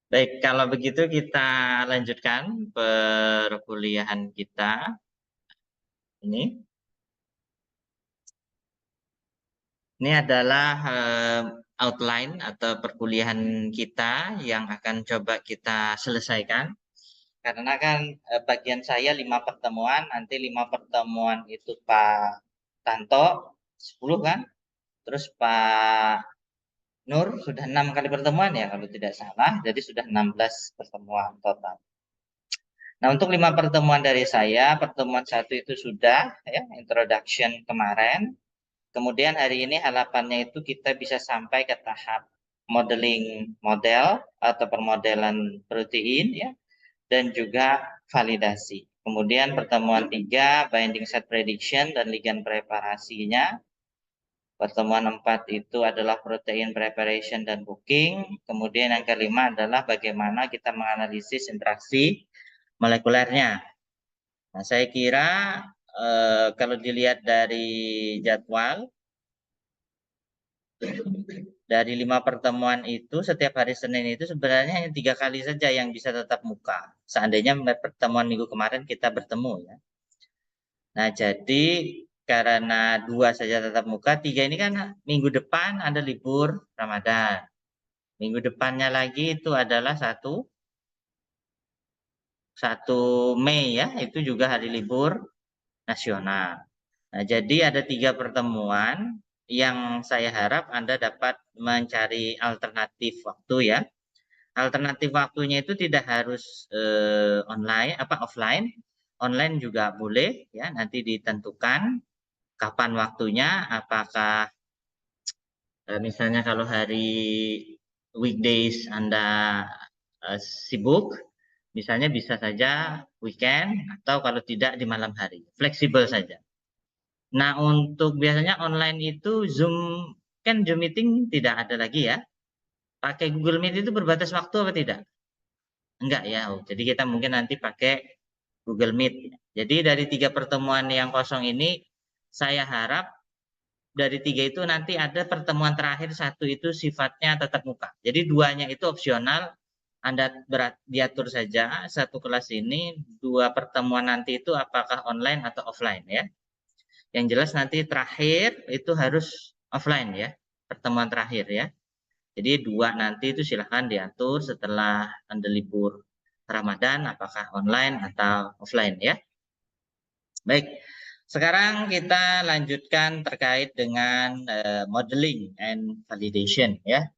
Baik, kalau begitu kita lanjutkan perkuliahan kita ini. Ini adalah outline atau perkuliahan kita yang akan coba kita selesaikan. Karena kan bagian saya 5 pertemuan, nanti 5 pertemuan itu Pak Tanto, 10 kan? Terus Pak Nur sudah 6 kali pertemuan ya kalau tidak salah, jadi sudah 16 pertemuan total. Nah, untuk 5 pertemuan dari saya, pertemuan satu itu sudah ya, introduction kemarin. Kemudian hari ini harapannya itu kita bisa sampai ke tahap modeling model atau permodelan protein ya, dan juga validasi. Kemudian pertemuan 3 binding site prediction dan ligand preparasinya. Pertemuan 4 itu adalah protein preparation dan booking. Kemudian yang kelima adalah bagaimana kita menganalisis interaksi molekulernya. Nah, saya kira kalau dilihat dari jadwal, dari 5 pertemuan itu setiap hari Senin itu sebenarnya hanya 3 kali saja yang bisa tetap muka. Seandainya pertemuan minggu kemarin kita bertemu ya. Nah, jadi karena 2 saja tetap muka, 3 ini kan minggu depan ada libur Ramadan. Minggu depannya lagi itu adalah 1 Mei ya, itu juga hari libur nasional. Nah, jadi ada 3 pertemuan yang saya harap Anda dapat mencari alternatif waktu ya. Alternatif waktunya itu tidak harus offline. Online juga boleh ya, nanti ditentukan kapan waktunya, apakah misalnya kalau hari weekdays Anda sibuk, misalnya bisa saja weekend atau kalau tidak di malam hari, fleksibel saja. Nah, untuk biasanya online itu Zoom meeting tidak ada lagi ya. Pakai Google Meet itu berbatas waktu apa tidak? Enggak ya. Oh, jadi kita mungkin nanti pakai Google Meet. Jadi dari 3 pertemuan yang kosong ini, saya harap dari 3 itu nanti ada pertemuan terakhir 1 itu sifatnya tatap muka. Jadi 2-nya itu opsional, Anda diatur saja 1 kelas ini, 2 pertemuan nanti itu apakah online atau offline ya. Yang jelas nanti terakhir itu harus offline ya, pertemuan terakhir ya. Jadi 2 nanti itu silahkan diatur setelah Anda libur Ramadan, apakah online atau offline ya. Baik, sekarang kita lanjutkan terkait dengan modeling and validation ya.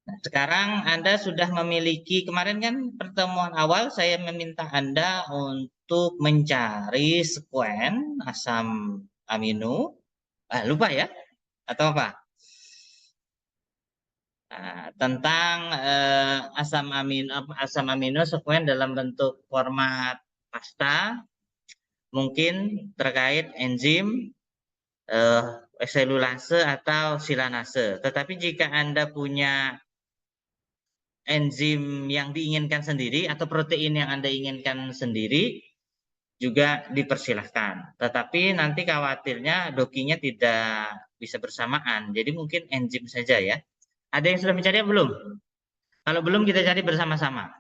Nah, sekarang Anda sudah memiliki, kemarin kan pertemuan awal saya meminta Anda untuk mencari sekuen asam amino. Lupa ya? Atau apa? Nah, tentang asam amino sekuen dalam bentuk format pasta, mungkin terkait enzim eh, selulase atau silanase. Tetapi jika Anda punya enzim yang diinginkan sendiri atau protein yang Anda inginkan sendiri, juga dipersilahkan. Tetapi nanti khawatirnya dokinya tidak bisa bersamaan. Jadi mungkin enzim saja ya. Ada yang sudah mencari belum? Kalau belum kita cari bersama-sama.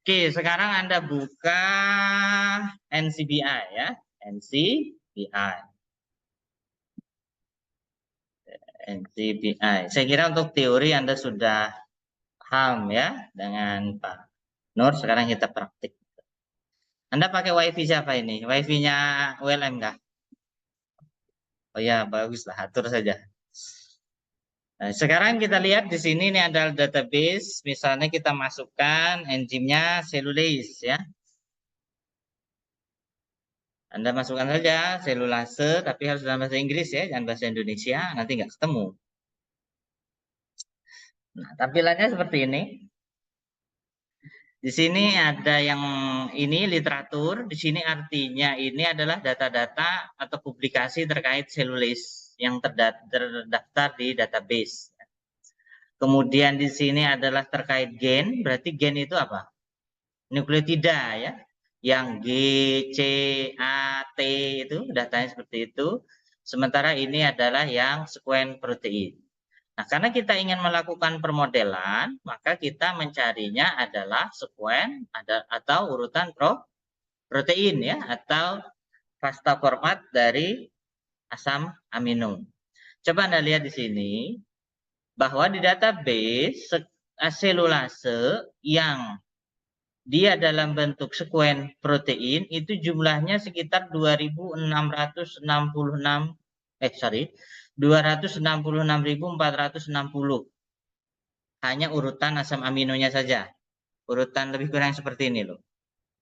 Oke, sekarang Anda buka NCBI ya. NCBI. NCBI. Saya kira untuk teori Anda sudah paham ya dengan Pak Nur. Sekarang kita praktik. Anda pakai WiFi siapa ini? WiFi-nya ULM kah? Oh ya, bagus lah, atur saja. Nah, sekarang kita lihat di sini ini adalah database. Misalnya kita masukkan enzimnya selulase ya. Anda masukkan saja selulase, tapi harus dalam bahasa Inggris ya, jangan bahasa Indonesia, nanti nggak ketemu. Nah, tampilannya seperti ini. Di sini ada yang ini literatur, di sini artinya ini adalah data-data atau publikasi terkait selulase yang terdaftar di database. Kemudian di sini adalah terkait gen, berarti gen itu apa? Nukleotida ya. Yang G, C, A, T itu datanya seperti itu. Sementara ini adalah yang sekuen protein. Nah, karena kita ingin melakukan permodelan, maka kita mencarinya adalah sekuen atau urutan protein ya, atau pasta format dari asam amino. Coba Anda lihat di sini bahwa di database selulase yang dia dalam bentuk sekuen protein itu jumlahnya sekitar 266.460. Hanya urutan asam aminonya saja. Urutan lebih kurang seperti ini loh.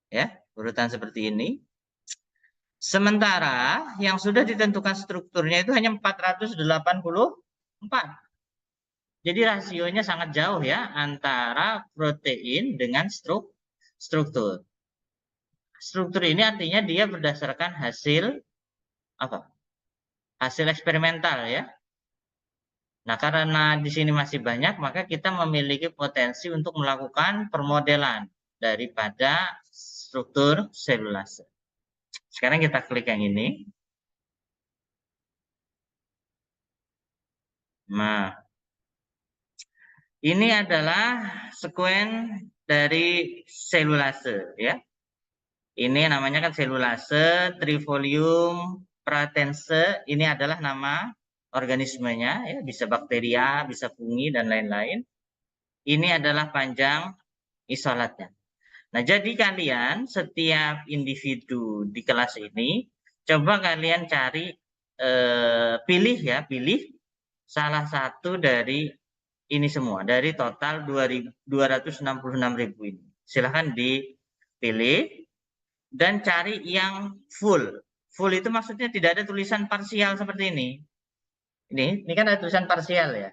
Ya, urutan seperti ini. Sementara yang sudah ditentukan strukturnya itu hanya 484. Jadi rasionya sangat jauh ya antara protein dengan struktur. Struktur ini artinya dia berdasarkan hasil apa? Hasil eksperimental ya. Nah, karena di sini masih banyak, maka kita memiliki potensi untuk melakukan permodelan daripada struktur selulase. Sekarang kita klik yang ini. Nah, ini adalah sekuen dari selulase ya. Ini namanya kan selulase trifolium pratense. Ini adalah nama organismenya ya, bisa bakteria, bisa fungi dan lain-lain. Ini adalah panjang isolatnya. Nah, jadi kalian setiap individu di kelas ini coba kalian cari pilih salah satu dari ini semua dari total 266.000 ini. Silahkan dipilih dan cari yang full. Full itu maksudnya tidak ada tulisan parsial seperti ini. Ini kan ada tulisan parsial ya.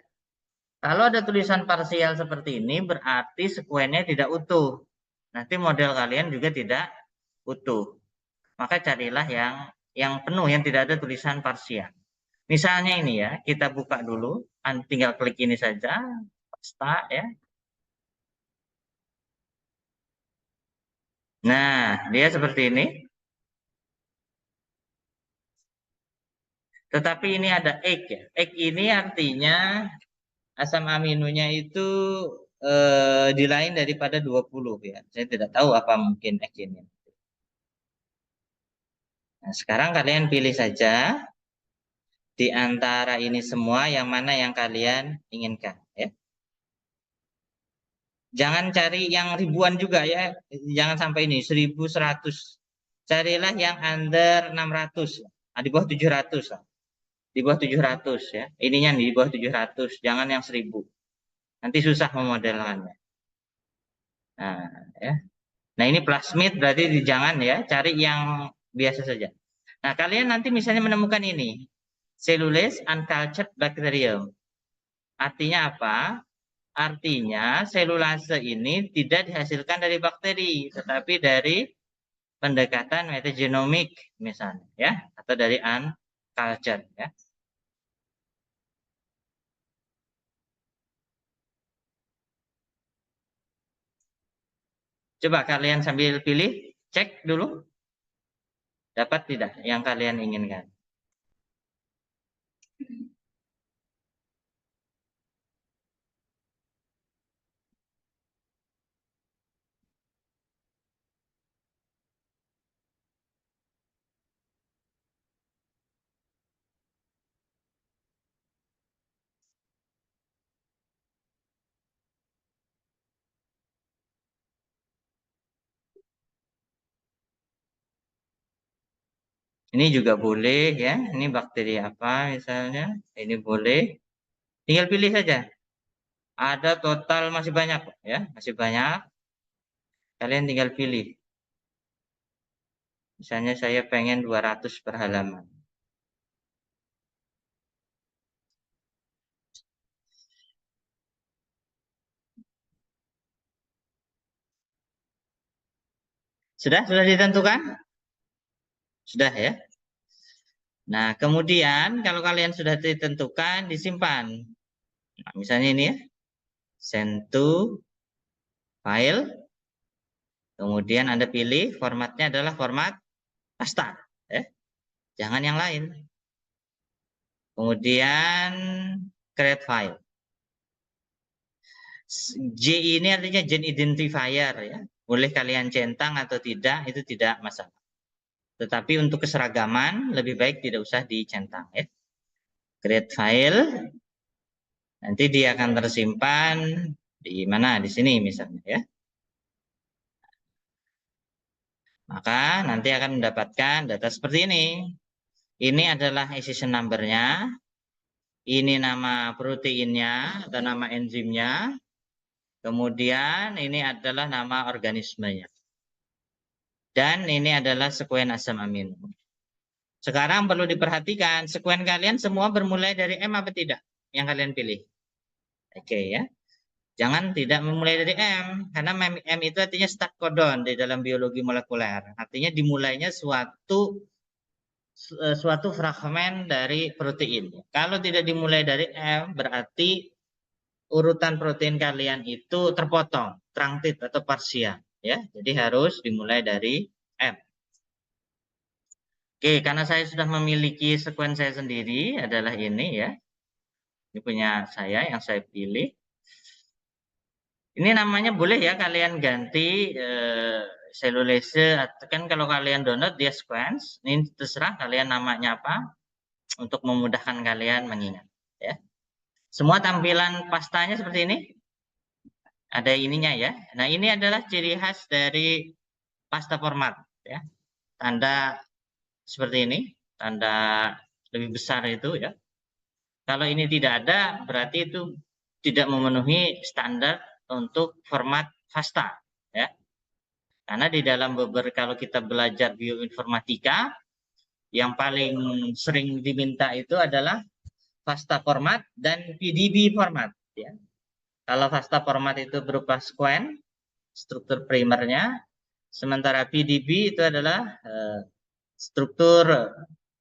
Kalau ada tulisan parsial seperti ini berarti sekuennya tidak utuh. Nanti model kalian juga tidak utuh. Maka carilah yang penuh, yang tidak ada tulisan parsial. Misalnya ini ya, kita buka dulu, tinggal klik ini saja, pasta ya. Nah, dia seperti ini. Tetapi ini ada egg ya. Egg ini artinya asam aminonya itu di lain daripada 20 ya. Saya tidak tahu apa mungkin egg ini. Nah, sekarang kalian pilih saja di antara ini semua yang mana yang kalian inginkan ya. Jangan cari yang ribuan juga ya. Jangan sampai ini 1.100. Carilah yang under 600. Nah, di bawah 700 lah. Di bawah 700 ya. Ininya nih di bawah 700, jangan yang 1.000. Nanti susah memodelkannya. Nah, ya. Nah, ini plasmid berarti jangan ya, cari yang biasa saja. Nah, kalian nanti misalnya menemukan ini. Cellulase uncultured bacterium. Artinya apa? Artinya selulase ini tidak dihasilkan dari bakteri, tetapi dari pendekatan metagenomik misalnya ya, atau dari uncultured ya. Coba kalian sambil pilih, cek dulu dapat tidak yang kalian inginkan. Ini juga boleh ya. Ini bakteri apa misalnya? Ini boleh. Tinggal pilih saja. Ada total masih banyak ya, masih banyak. Kalian tinggal pilih. Misalnya saya pengen 200 per halaman. Sudah ditentukan? Sudah ya. Nah, kemudian kalau kalian sudah ditentukan, disimpan. Nah, misalnya ini ya. Send to file. Kemudian Anda pilih formatnya adalah format pasta. Ya. Jangan yang lain. Kemudian create file. J ini artinya gen identifier ya. Boleh kalian centang atau tidak, itu tidak masalah. Tetapi untuk keseragaman lebih baik tidak usah dicentang ya. Create file, nanti dia akan tersimpan di mana? Di sini misalnya ya. Maka nanti akan mendapatkan data seperti ini. Ini adalah accession number-nya. Ini nama proteinnya atau nama enzimnya. Kemudian ini adalah nama organismenya. Dan ini adalah sekuen asam amino. Sekarang perlu diperhatikan, sekuen kalian semua bermulai dari M apa tidak? Yang kalian pilih. Oke ya. Jangan tidak memulai dari M, karena M itu artinya start codon di dalam biologi molekuler. Artinya dimulainya suatu fragmen dari protein. Kalau tidak dimulai dari M, berarti urutan protein kalian itu terpotong, truncated atau parsial. Ya, jadi harus dimulai dari M. Oke, karena saya sudah memiliki sekuen saya sendiri, adalah ini ya. Ini punya saya yang saya pilih. Ini namanya boleh ya kalian ganti selulase, kan kalau kalian download dia sequence, ini terserah kalian namanya apa untuk memudahkan kalian mengingat ya. Semua tampilan pastanya seperti ini. Ada ininya ya. Nah, ini adalah ciri khas dari pasta format ya. Tanda seperti ini, tanda lebih besar itu ya. Kalau ini tidak ada, berarti itu tidak memenuhi standar untuk format FASTA ya. Karena di dalam kalau kita belajar bioinformatika, yang paling sering diminta itu adalah FASTA format dan PDB format ya. Kalau FASTA format itu berupa sequen, struktur primernya, sementara PDB itu adalah struktur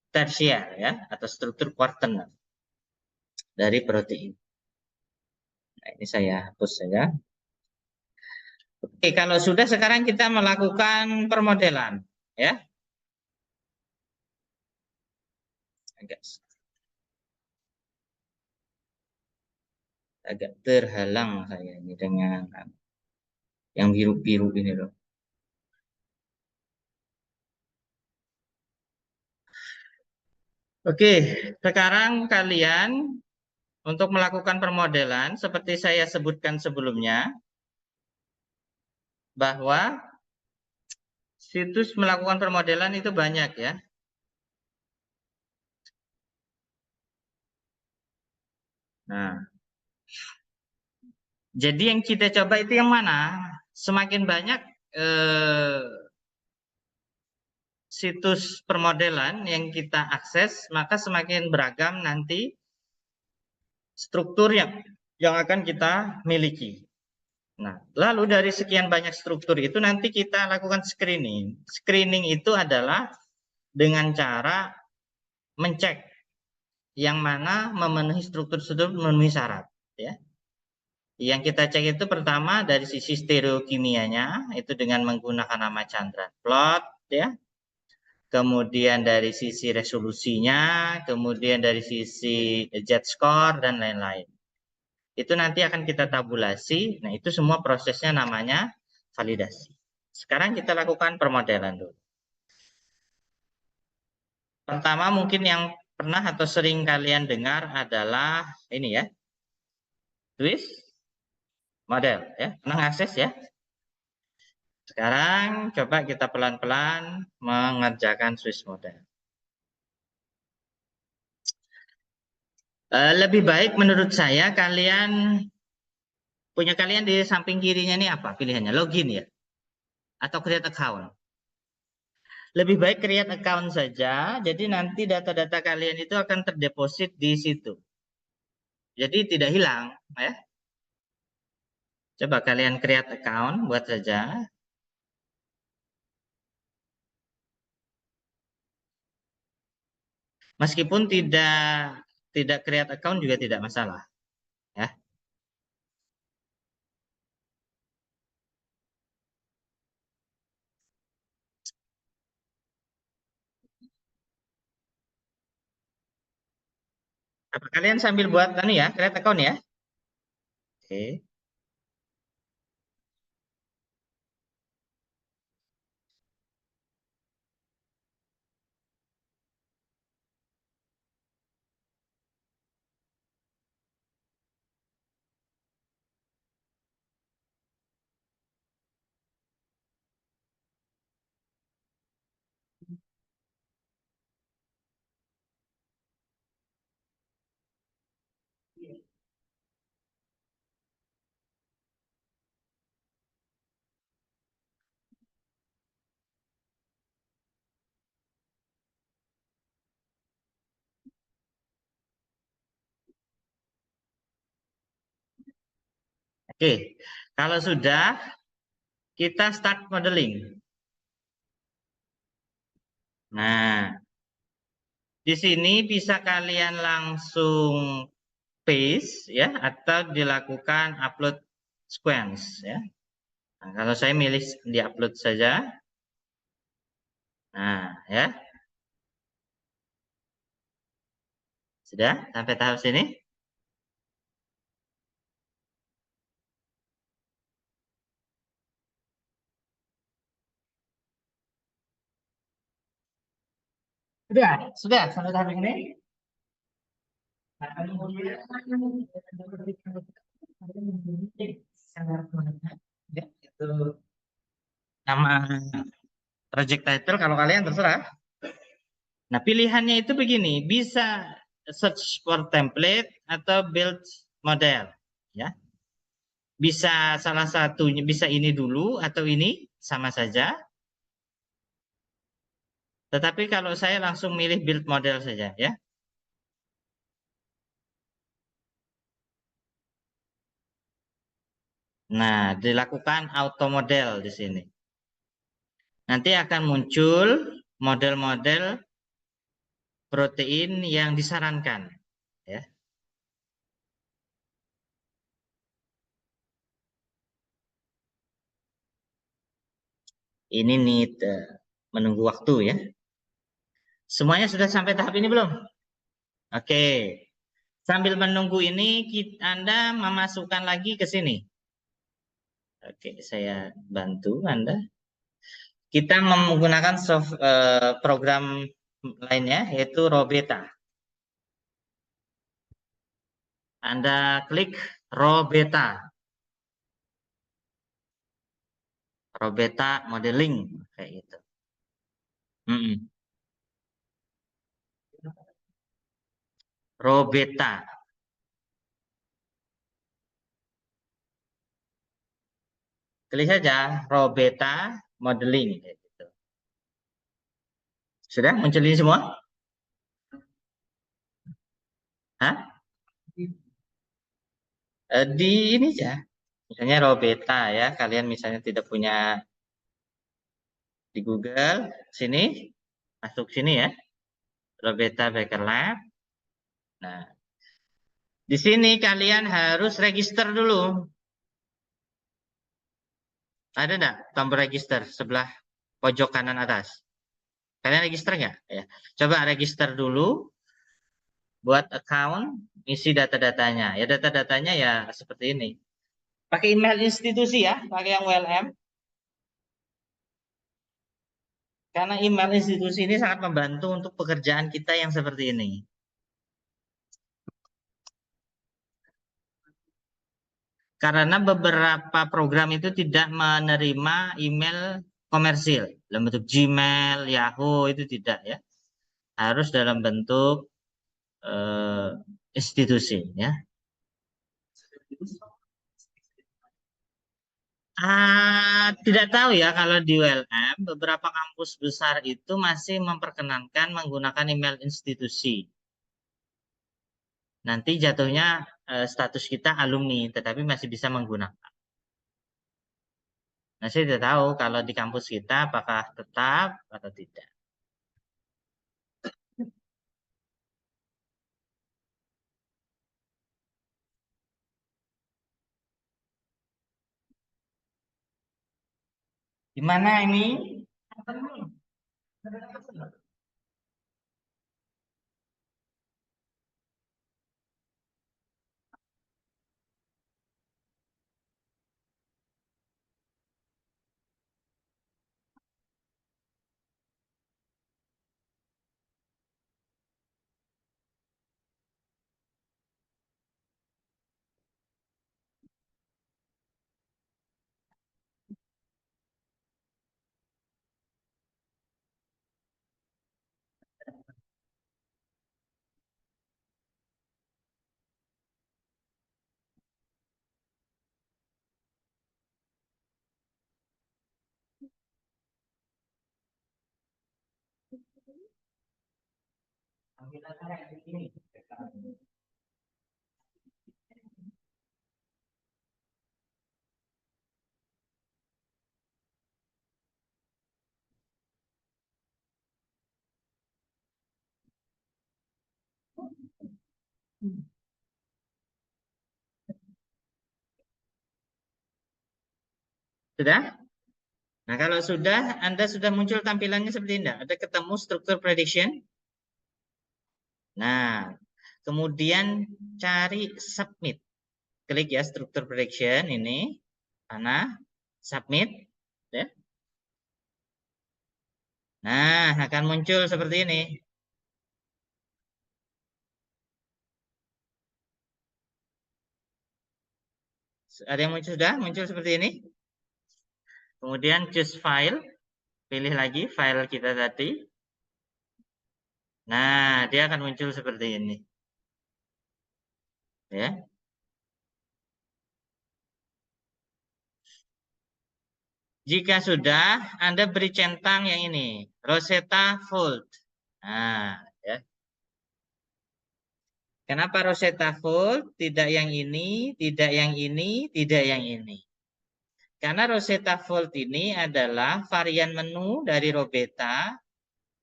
tersier ya, atau struktur kuartener dari protein. Nah, ini saya hapus saja. Oke, kalau sudah sekarang kita melakukan permodelan ya. Agak terhalang saya ini dengan yang biru-biru ini loh. Oke, sekarang kalian untuk melakukan permodelan seperti saya sebutkan sebelumnya, bahwa situs melakukan permodelan itu banyak ya. Nah, jadi yang kita coba itu yang mana? Semakin banyak situs permodelan yang kita akses, maka semakin beragam nanti struktur yang akan kita miliki. Nah, lalu dari sekian banyak struktur itu nanti kita lakukan screening. Screening itu adalah dengan cara mencek yang mana memenuhi struktur tersebut memenuhi syarat. Ya. Yang kita cek itu pertama dari sisi stereokimianya, itu dengan menggunakan nama Chandra plot, ya. Kemudian dari sisi resolusinya, kemudian dari sisi Z-score, dan lain-lain. Itu nanti akan kita tabulasi. Nah, itu semua prosesnya namanya validasi. Sekarang kita lakukan permodelan dulu. Pertama mungkin yang pernah atau sering kalian dengar adalah ini ya, Swiss model ya, pernah akses ya. Sekarang coba kita pelan-pelan mengerjakan Swiss model. Lebih baik menurut saya kalian punya kalian di samping kirinya ini apa pilihannya? Login ya? Atau create account? Lebih baik create account saja, jadi nanti data-data kalian itu akan terdeposit di situ. Jadi tidak hilang ya. Coba kalian create account, buat saja. Meskipun tidak create account juga tidak masalah ya. Apa kalian sambil buat ya, create account ya. Oke. Oke, kalau sudah, kita start modeling. Nah, di sini bisa kalian langsung paste ya, atau dilakukan upload sequence ya. Nah, kalau saya milih di upload saja. Nah, ya. Sudah sampai tahap sini? Sudah sampai tahap ini. Nah, kemudian ya, itu nama project title kalau kalian terserah. Nah, pilihannya itu begini, bisa search for template atau build model, ya. Bisa salah satunya, bisa ini dulu atau ini sama saja. Tetapi kalau saya langsung milih build model saja, ya. Nah, dilakukan auto model di sini. Nanti akan muncul model-model protein yang disarankan, ya. Ini need menunggu waktu ya. Semuanya sudah sampai tahap ini belum? Oke. Sambil menunggu ini Anda memasukkan lagi ke sini. Oke, saya bantu Anda. Kita menggunakan program lainnya yaitu Robeta. Anda klik Robeta. Robeta modeling kayak gitu. Mm-mm. Robeta. Klik saja Robeta modeling kayak gitu. Sudah muncul ini semua? Hah? Di ini ya. Misalnya Robeta ya. Kalian misalnya tidak punya di Google, sini masuk sini ya. Robeta Baker Lab. Nah, di sini kalian harus register dulu. Ada enggak tombol register sebelah pojok kanan atas? Kalian register nggak? Ya. Coba register dulu, buat account, isi data-datanya. Ya data-datanya ya seperti ini. Pakai email institusi ya, pakai yang WLM. Karena email institusi ini sangat membantu untuk pekerjaan kita yang seperti ini. Karena beberapa program itu tidak menerima email komersil dalam bentuk Gmail, Yahoo itu tidak ya. Harus dalam bentuk eh, institusi ya. Tidak tahu ya kalau di ULM beberapa kampus besar itu masih memperkenankan menggunakan email institusi. Nanti jatuhnya status kita alumni, tetapi masih bisa menggunakan. Nah, saya tidak tahu kalau di kampus kita apakah tetap atau tidak. Di mana ini? Sudah? Nah, kalau sudah, Anda sudah muncul tampilannya seperti ini. Ada ketemu struktur prediction. Nah, kemudian cari submit. Klik ya struktur prediction ini. Mana? Submit. Ya. Nah, akan muncul seperti ini. Ada yang muncul sudah? Muncul seperti ini. Kemudian choose file. Pilih lagi file kita tadi. Nah, dia akan muncul seperti ini. Ya. Jika sudah, Anda beri centang yang ini, Rosetta Fold. Nah, ya. Kenapa Rosetta Fold? Tidak yang ini, tidak yang ini, tidak yang ini. Karena Rosetta Fold ini adalah varian menu dari Robeta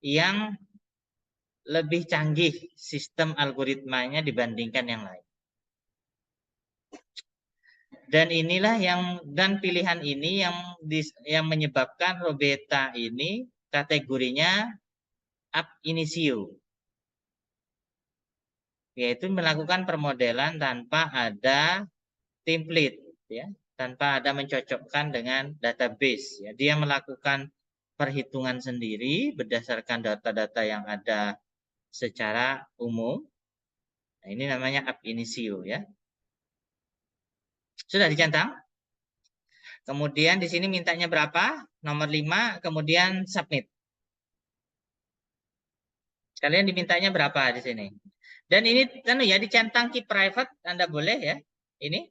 yang lebih canggih sistem algoritmanya dibandingkan yang lain. Dan inilah dan pilihan ini yang menyebabkan Robeta ini kategorinya ab initio, yaitu melakukan permodelan tanpa ada template, ya, tanpa ada mencocokkan dengan database. Ya. Dia melakukan perhitungan sendiri berdasarkan data-data yang ada secara umum. Nah, ini namanya ab initio, ya. Sudah dicentang? Kemudian di sini mintanya berapa? Nomor 5, kemudian submit. Kalian dimintanya berapa di sini? Dan ini kan ya dicentang key private Anda boleh ya. Ini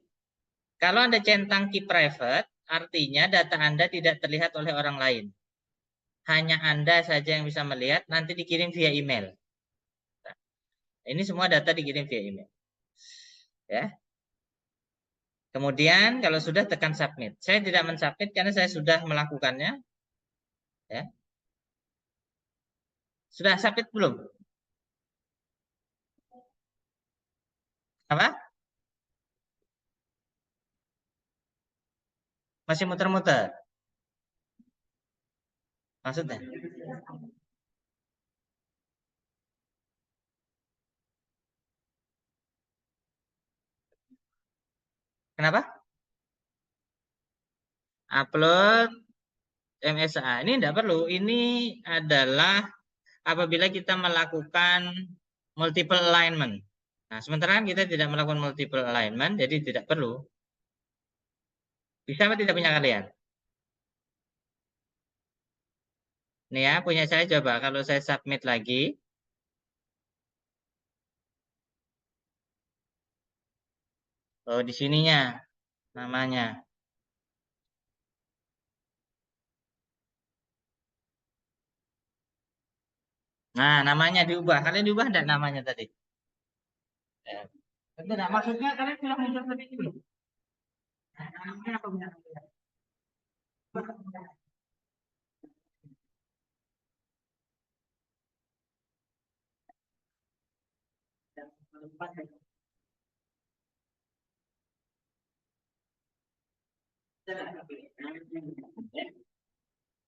kalau Anda centang key private artinya data Anda tidak terlihat oleh orang lain. Hanya Anda saja yang bisa melihat, nanti dikirim via email. Nah, ini semua data dikirim via email. Ya. Kemudian kalau sudah tekan submit. Saya tidak mensubmit karena saya sudah melakukannya. Ya. Sudah submit belum? Apa? Masih muter-muter. Maksudnya? Kenapa? Upload MSA. Ini tidak perlu. Ini adalah apabila kita melakukan multiple alignment. Nah, sementara kita tidak melakukan multiple alignment, jadi tidak perlu. Bisa apa tidak punya kalian? Nih ya, punya saya coba. Kalau saya submit lagi, oh di sininya namanya. Nah, namanya diubah. Kalian diubah enggak namanya tadi? Ya. Tidak, maksudnya kalian sudah muncul tadi dulu. Nah, namanya apa punya kalian?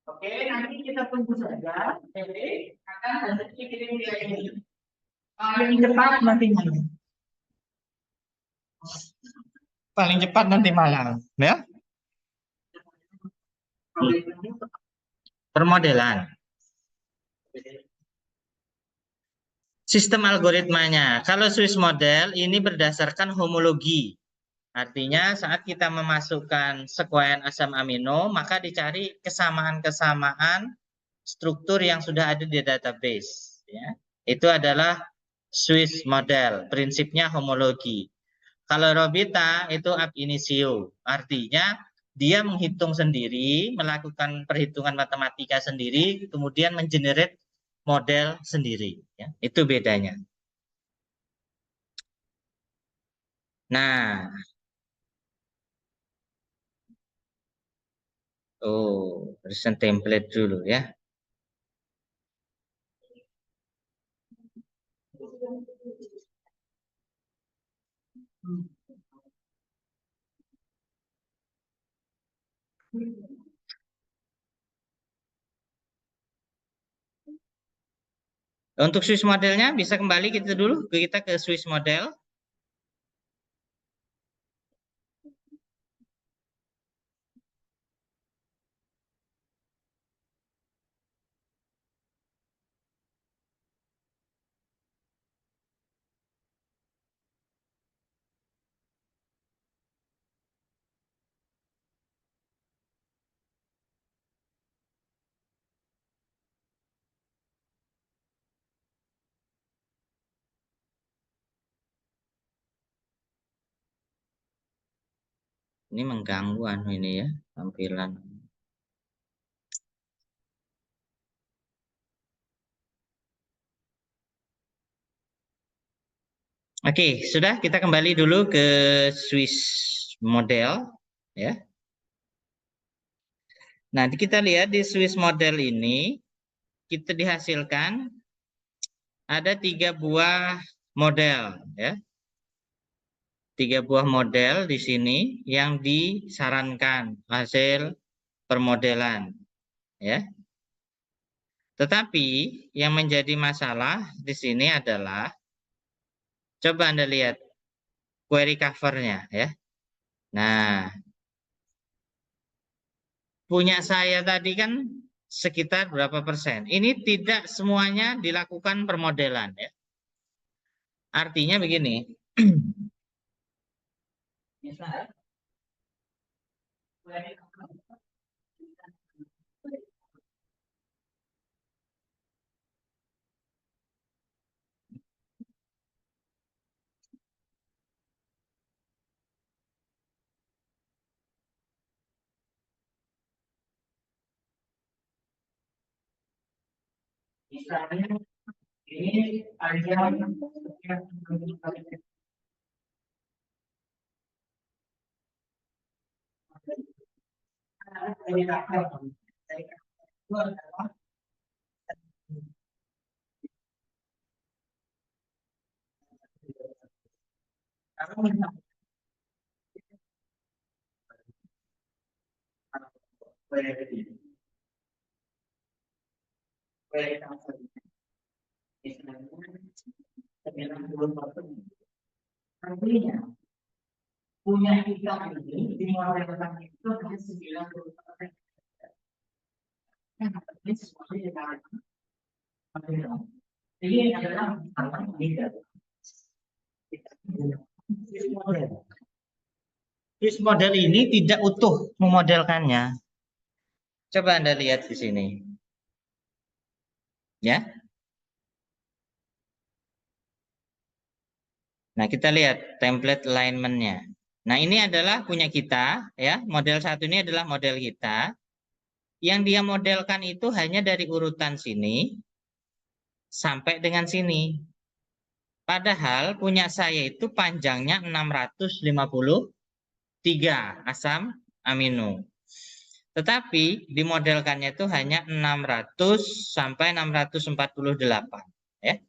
Oke, nanti kita tunggu saja. Jadi akan nanti dikirim via ini. Paling cepat nanti malam. Paling cepat nanti malam, ya? Permodelan. Sistem algoritmanya. Kalau Swiss model ini berdasarkan homologi. Artinya saat kita memasukkan sekuens asam amino, maka dicari kesamaan-kesamaan struktur yang sudah ada di database. Ya. Itu adalah Swiss model. Prinsipnya homologi. Kalau Robita itu ab initio. Artinya dia menghitung sendiri, melakukan perhitungan matematika sendiri, kemudian mengenerate model sendiri. Ya. Itu bedanya. Nah, oh, recent template dulu ya. Untuk Swiss modelnya bisa kembali kita dulu kita ke Swiss model. Ini mengganggu ini ya tampilan. Oke, sudah kita kembali dulu ke Swiss model ya. Nanti kita lihat di Swiss model ini kita dihasilkan ada 3 buah model ya. 3 buah model di sini yang disarankan hasil permodelan ya. Tetapi yang menjadi masalah di sini adalah coba Anda lihat query covernya ya. Nah, punya saya tadi kan sekitar berapa persen. Ini tidak semuanya dilakukan permodelan ya. Artinya begini. Misalnya ini ada artinya punya kita ini dimodalkan itu hanya 90%. Ini semuanya ini adalah apa tidak? Swiss model ini tidak utuh memodelkannya. Coba Anda lihat di sini. Ya. Nah, kita lihat template alignment-nya. Nah, ini adalah punya kita ya. Model 1 ini adalah model kita. Yang dia modelkan itu hanya dari urutan sini sampai dengan sini. Padahal punya saya itu panjangnya 653 asam amino. Tetapi dimodelkannya itu hanya 600 sampai 648 ya.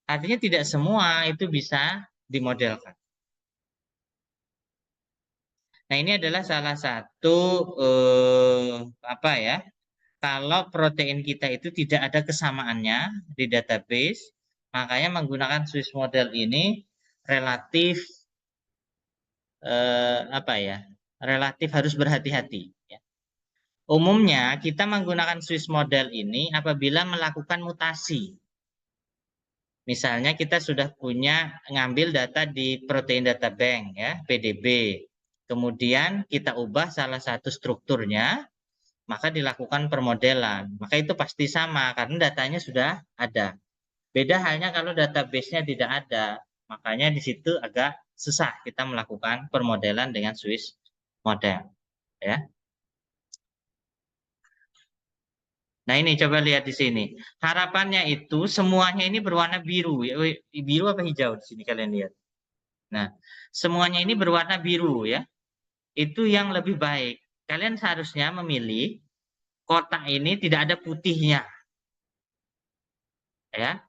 Artinya tidak semua itu bisa dimodelkan. Nah, ini adalah salah satu apa ya? Kalau protein kita itu tidak ada kesamaannya di database, makanya menggunakan Swiss model ini relatif apa ya? Relatif harus berhati-hati ya. Umumnya kita menggunakan Swiss model ini apabila melakukan mutasi. Misalnya kita sudah punya ngambil data di Protein Data Bank ya, PDB. Kemudian kita ubah salah satu strukturnya, maka dilakukan permodelan. Maka itu pasti sama karena datanya sudah ada. Beda halnya kalau database-nya tidak ada. Makanya di situ agak susah kita melakukan permodelan dengan Swiss model ya. Nah, ini coba lihat di sini. Harapannya itu semuanya ini berwarna biru ya. Biru apa hijau di sini kalian lihat. Nah, semuanya ini berwarna biru ya. Itu yang lebih baik. Kalian seharusnya memilih kotak ini tidak ada putihnya. Ya.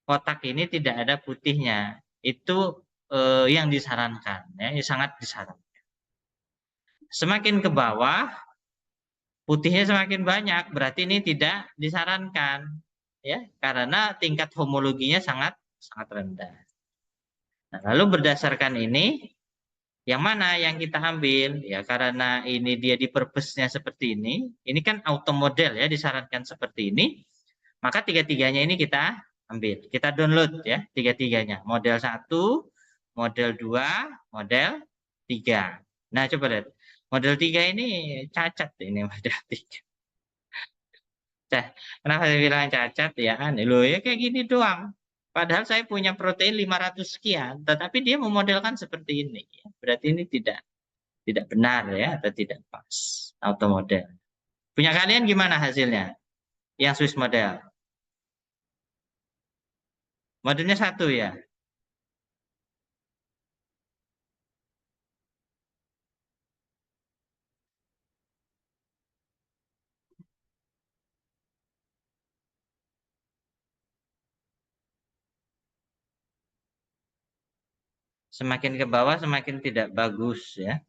Kotak ini tidak ada putihnya. Itu yang disarankan, ya, sangat disarankan. Semakin ke bawah, putihnya semakin banyak, berarti ini tidak disarankan, ya, karena tingkat homologinya sangat sangat rendah. Nah, lalu berdasarkan ini, yang mana yang kita ambil? Ya, karena ini dia di purpose-nya seperti ini kan auto model ya, disarankan seperti ini, maka tiga-tiganya ini kita ambil. Kita download ya, tiga-tiganya. Model 1, model 2, model 3. Nah, coba lihat. Model 3 ini cacat ini model 3. Kenapa saya bilang cacat ya? Loh ya kayak gini doang. Padahal saya punya protein 500 sekian, tetapi dia memodelkan seperti ini. Berarti ini tidak benar ya, atau tidak pas auto model. Punya kalian gimana hasilnya? Yang Swiss model. Modelnya 1 ya. Semakin ke bawah semakin tidak bagus ya.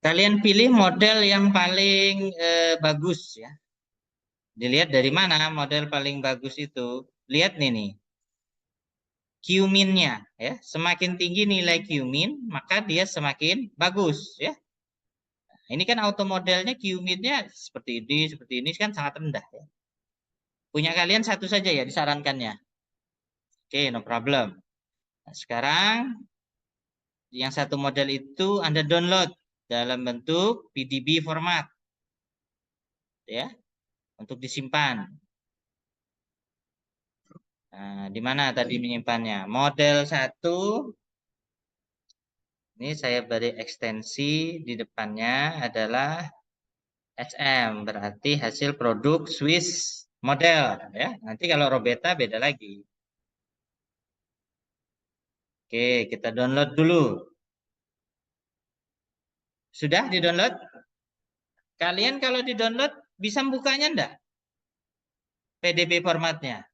Kalian pilih model yang paling bagus ya. Dilihat dari mana model paling bagus itu. Lihat nih, Q-min-nya ya. Semakin tinggi nilai Q-min, maka dia semakin bagus ya. Ini kan auto modelnya Q-min-nya seperti ini kan sangat rendah ya. Punya kalian satu saja ya disarankannya. Oke, no problem. Nah, sekarang yang satu model itu Anda download dalam bentuk PDB format ya, untuk disimpan. Nah, di mana tadi menyimpannya? Model 1 ini saya beri ekstensi di depannya adalah SM, berarti hasil produk Swiss model ya. Nanti kalau Robeta beda lagi. Oke, kita download dulu. Sudah di-download? Kalian kalau di-download bisa bukanya enggak? PDB formatnya.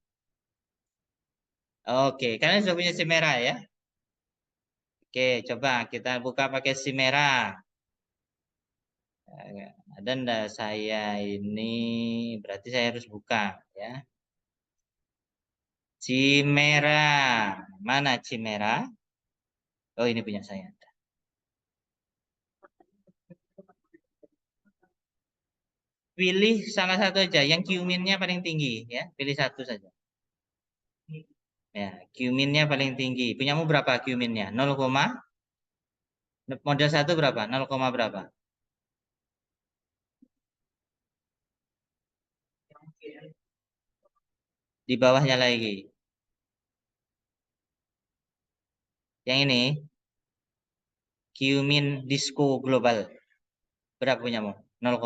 Oke, kalian sudah punya SIM merah ya? Oke, coba kita buka pakai SIM merah. Ada enggak saya ini? Berarti saya harus buka ya. Cimera. Mana Cimera? Oh, ini punya saya. Pilih salah satu aja yang Q-min-nya paling tinggi ya. Pilih satu saja. Ya, Q-min-nya paling tinggi. Punyamu berapa Q-min-nya? 0, model 1 berapa? 0, berapa? Di bawahnya lagi. Yang ini Q-min Disco Global. Berapa punyamu? 0,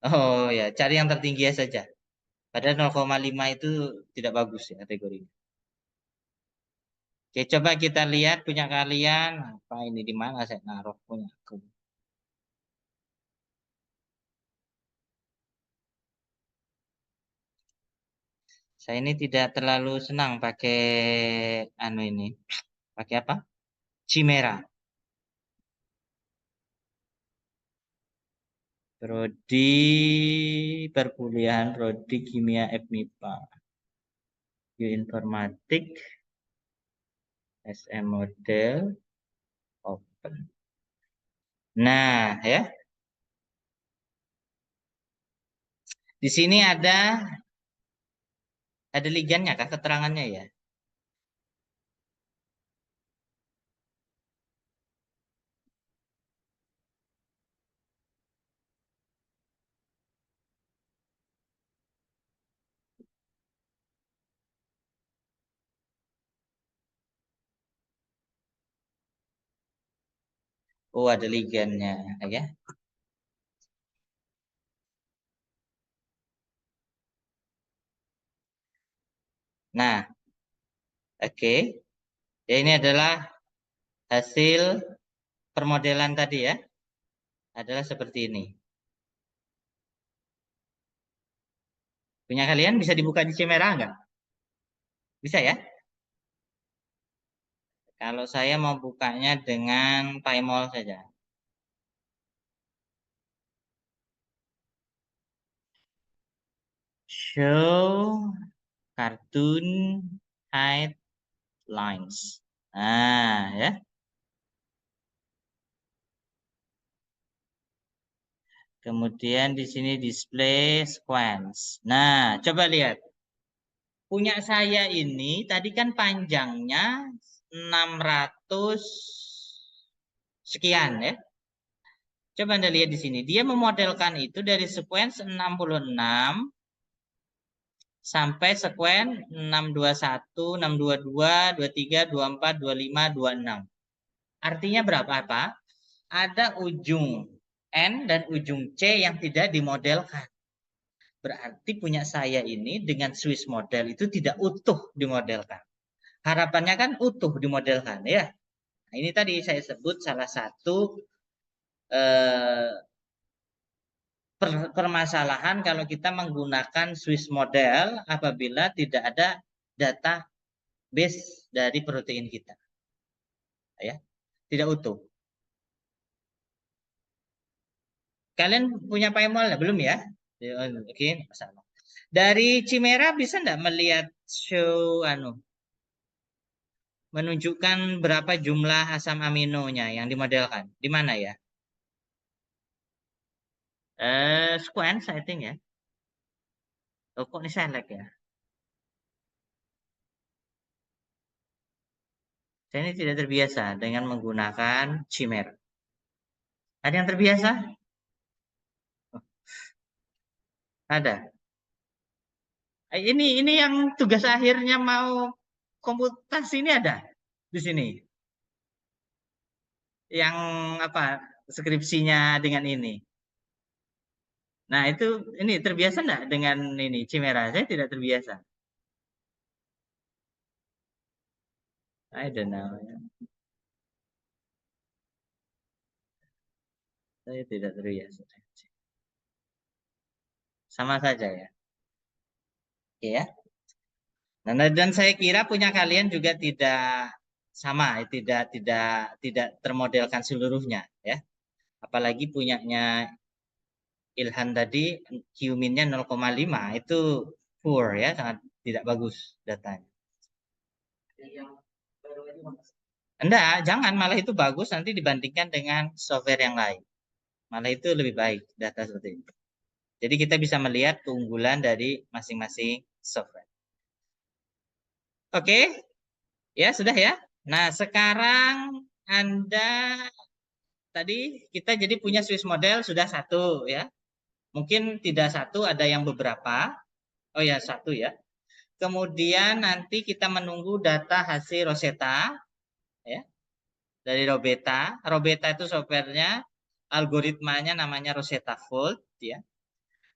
oh ya, cari yang tertinggi saja. Padahal 0,5 itu tidak bagus ya kategorinya. Oke, coba kita lihat punya kalian. Apa ini di mana saya naruh punya aku? Saya ini tidak terlalu senang pakai anu ini. Pakai apa? Chimera. Prodi perkuliahan, prodi kimia FMIPA. Bioinformatik, SM model, open. Nah, ya. Di sini ada ligannya kah keterangannya ya? Oh, ada ligannya, ya. Nah, oke. Ya, ini adalah hasil permodelan tadi ya. Adalah seperti ini. Punya kalian bisa dibuka di Cimera nggak? Bisa ya? Kalau saya mau bukanya dengan Paymall saja. Show cartoon headlines. Nah, ya. Kemudian di sini display sequence. Nah, coba lihat. Punya saya ini tadi kan panjangnya 600 sekian ya. Coba Anda lihat di sini. Dia memodelkan itu dari sequence 66 sampai sequence 621, 622, 23, 24, 25, 26. Artinya berapa apa? Ada ujung N dan ujung C yang tidak dimodelkan. Berarti punya saya ini dengan Swiss model itu tidak utuh dimodelkan. Harapannya kan utuh dimodelkan ya. Nah, ini tadi saya sebut salah satu eh, permasalahan kalau kita menggunakan Swiss model apabila tidak ada data base dari protein kita, ya, tidak utuh. Kalian punya Paymol belum ya? Oke, masalah. Dari Chimera bisa enggak melihat show menunjukkan berapa jumlah asam aminonya yang dimodelkan? Di mana ya? Sequence, I think ya. Oh, kok ini select ya? Saya ini tidak terbiasa dengan menggunakan Chimera. Ada yang terbiasa? Oh, ada. Ini yang tugas akhirnya mau komputasi ini ada di sini. Yang apa? Skripsinya dengan ini. Nah, itu ini terbiasa enggak dengan ini Chimera? Saya tidak terbiasa. I don't know. Saya tidak terbiasa. Sama saja ya. Oke ya. Nah, dan saya kira punya kalian juga tidak sama, tidak termodelkan seluruhnya ya. Apalagi punyanya Ilhan tadi Q-minnya 0,5 itu poor ya, sangat tidak bagus datanya. Enggak, jangan, malah itu bagus nanti dibandingkan dengan software yang lain. Malah itu lebih baik data seperti itu. Jadi kita bisa melihat keunggulan dari masing-masing software. Oke, ya sudah ya. Nah, sekarang Anda tadi kita jadi punya Swiss model sudah satu ya. Mungkin tidak satu, ada yang beberapa. Oh ya, satu ya. Kemudian nanti kita menunggu data hasil Rosetta ya, dari Robeta. Robeta itu softwarenya, algoritmanya namanya Rosetta Fold ya.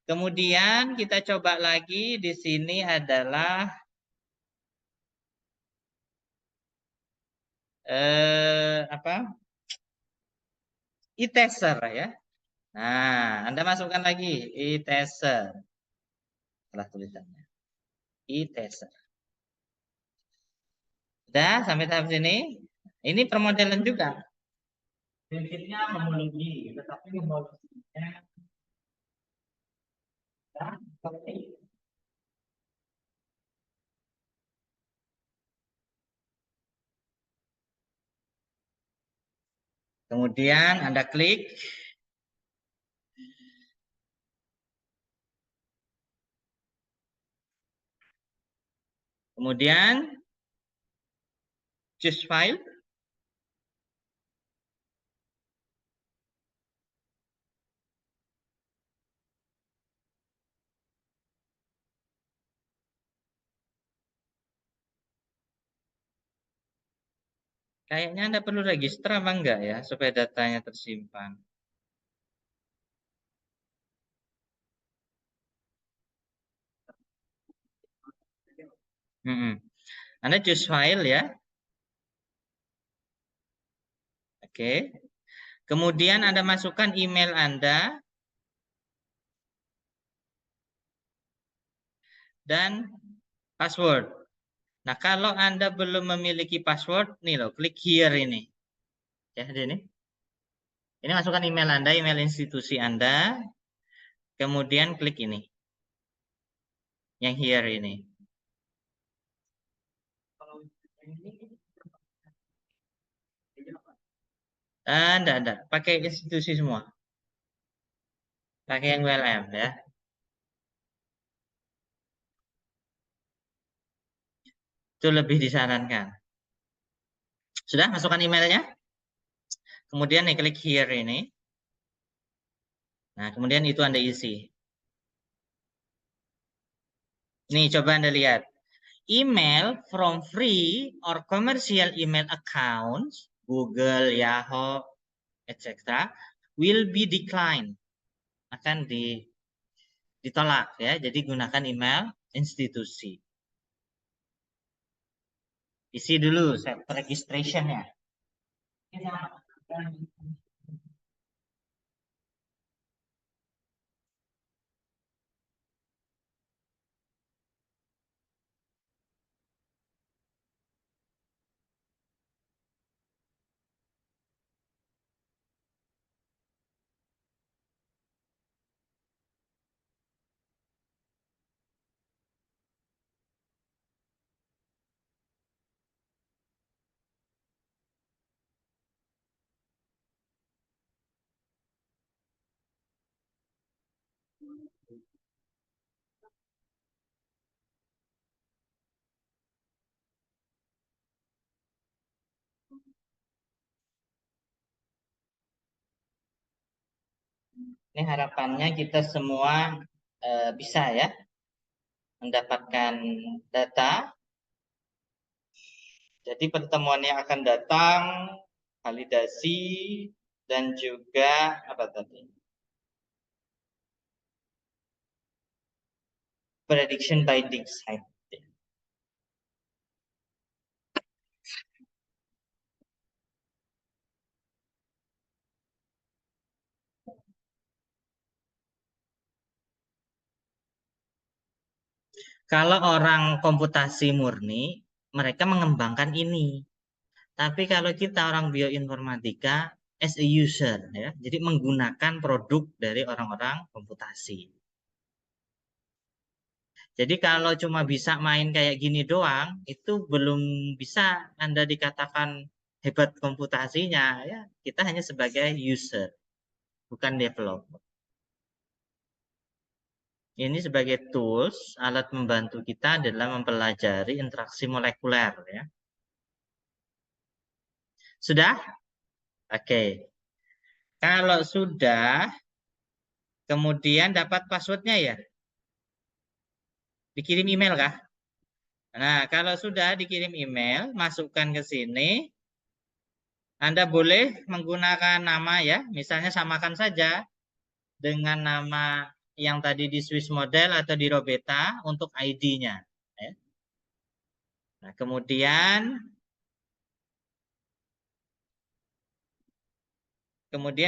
Kemudian kita coba lagi di sini adalah apa? E-tester ya. Nah, Anda masukkan lagi e-tester. Salah tulisannya. E-tester. Sudah sampai tahap sini. Ini permodelan juga. Prinsipnya homologi, tetapi homologinya seperti kemudian Anda klik. Kemudian choose file. Kayaknya Anda perlu register apa enggak ya supaya datanya tersimpan. Anda choose file ya. Oke. Kemudian Anda masukkan email Anda. dan password. Nah, kalau Anda belum memiliki password, nih loh, klik here ini. Ya, ini. Ini masukkan email Anda, email institusi Anda. Kemudian klik ini. Yang here ini. Enggak. Pakai institusi semua. Pakai yang ULM ya. Itu lebih disarankan. Sudah masukkan emailnya? Kemudian nih klik here ini. Nah, kemudian itu Anda isi. Nih, coba Anda lihat. Email from free or commercial email accounts, Google, Yahoo, etc. will be declined. Akan ditolak ya. Jadi gunakan email institusi. Isi dulu self registration ya. Ini harapannya kita semua bisa ya mendapatkan data. Jadi pertemuan yang akan datang, validasi, dan juga apa tadi? Prediction binding site. Kalau orang komputasi murni, mereka mengembangkan ini. Tapi kalau kita orang bioinformatika, as a user, ya, jadi menggunakan produk dari orang-orang komputasi. Jadi kalau cuma bisa main kayak gini doang, itu belum bisa Anda dikatakan hebat komputasinya. Ya, kita hanya sebagai user, bukan developer. Ini sebagai tools, alat membantu kita adalah mempelajari interaksi molekuler. Ya. Sudah? Oke. Kalau sudah, kemudian dapat passwordnya ya? Dikirim email kah? Nah, kalau sudah dikirim email, masukkan ke sini. Anda boleh menggunakan nama ya, misalnya samakan saja dengan nama yang tadi di Swiss Model atau di Robeta untuk ID-nya. Ya. Nah, kemudian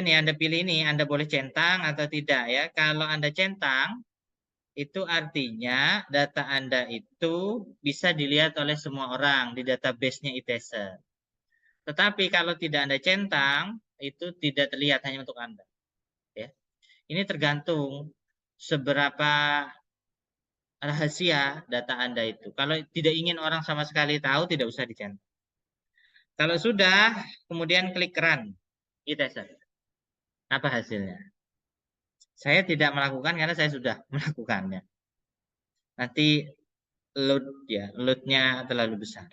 ya Anda pilih ini, Anda boleh centang atau tidak ya. Kalau Anda centang, itu artinya data Anda itu bisa dilihat oleh semua orang di database-nya ITESE. Tetapi kalau tidak Anda centang, itu tidak terlihat hanya untuk Anda. Ya. Ini tergantung seberapa rahasia data Anda itu. Kalau tidak ingin orang sama sekali tahu, tidak usah dicentang. Kalau sudah, kemudian klik run. ITESE. Apa hasilnya? Saya tidak melakukan karena saya sudah melakukannya. Nanti loadnya terlalu besar.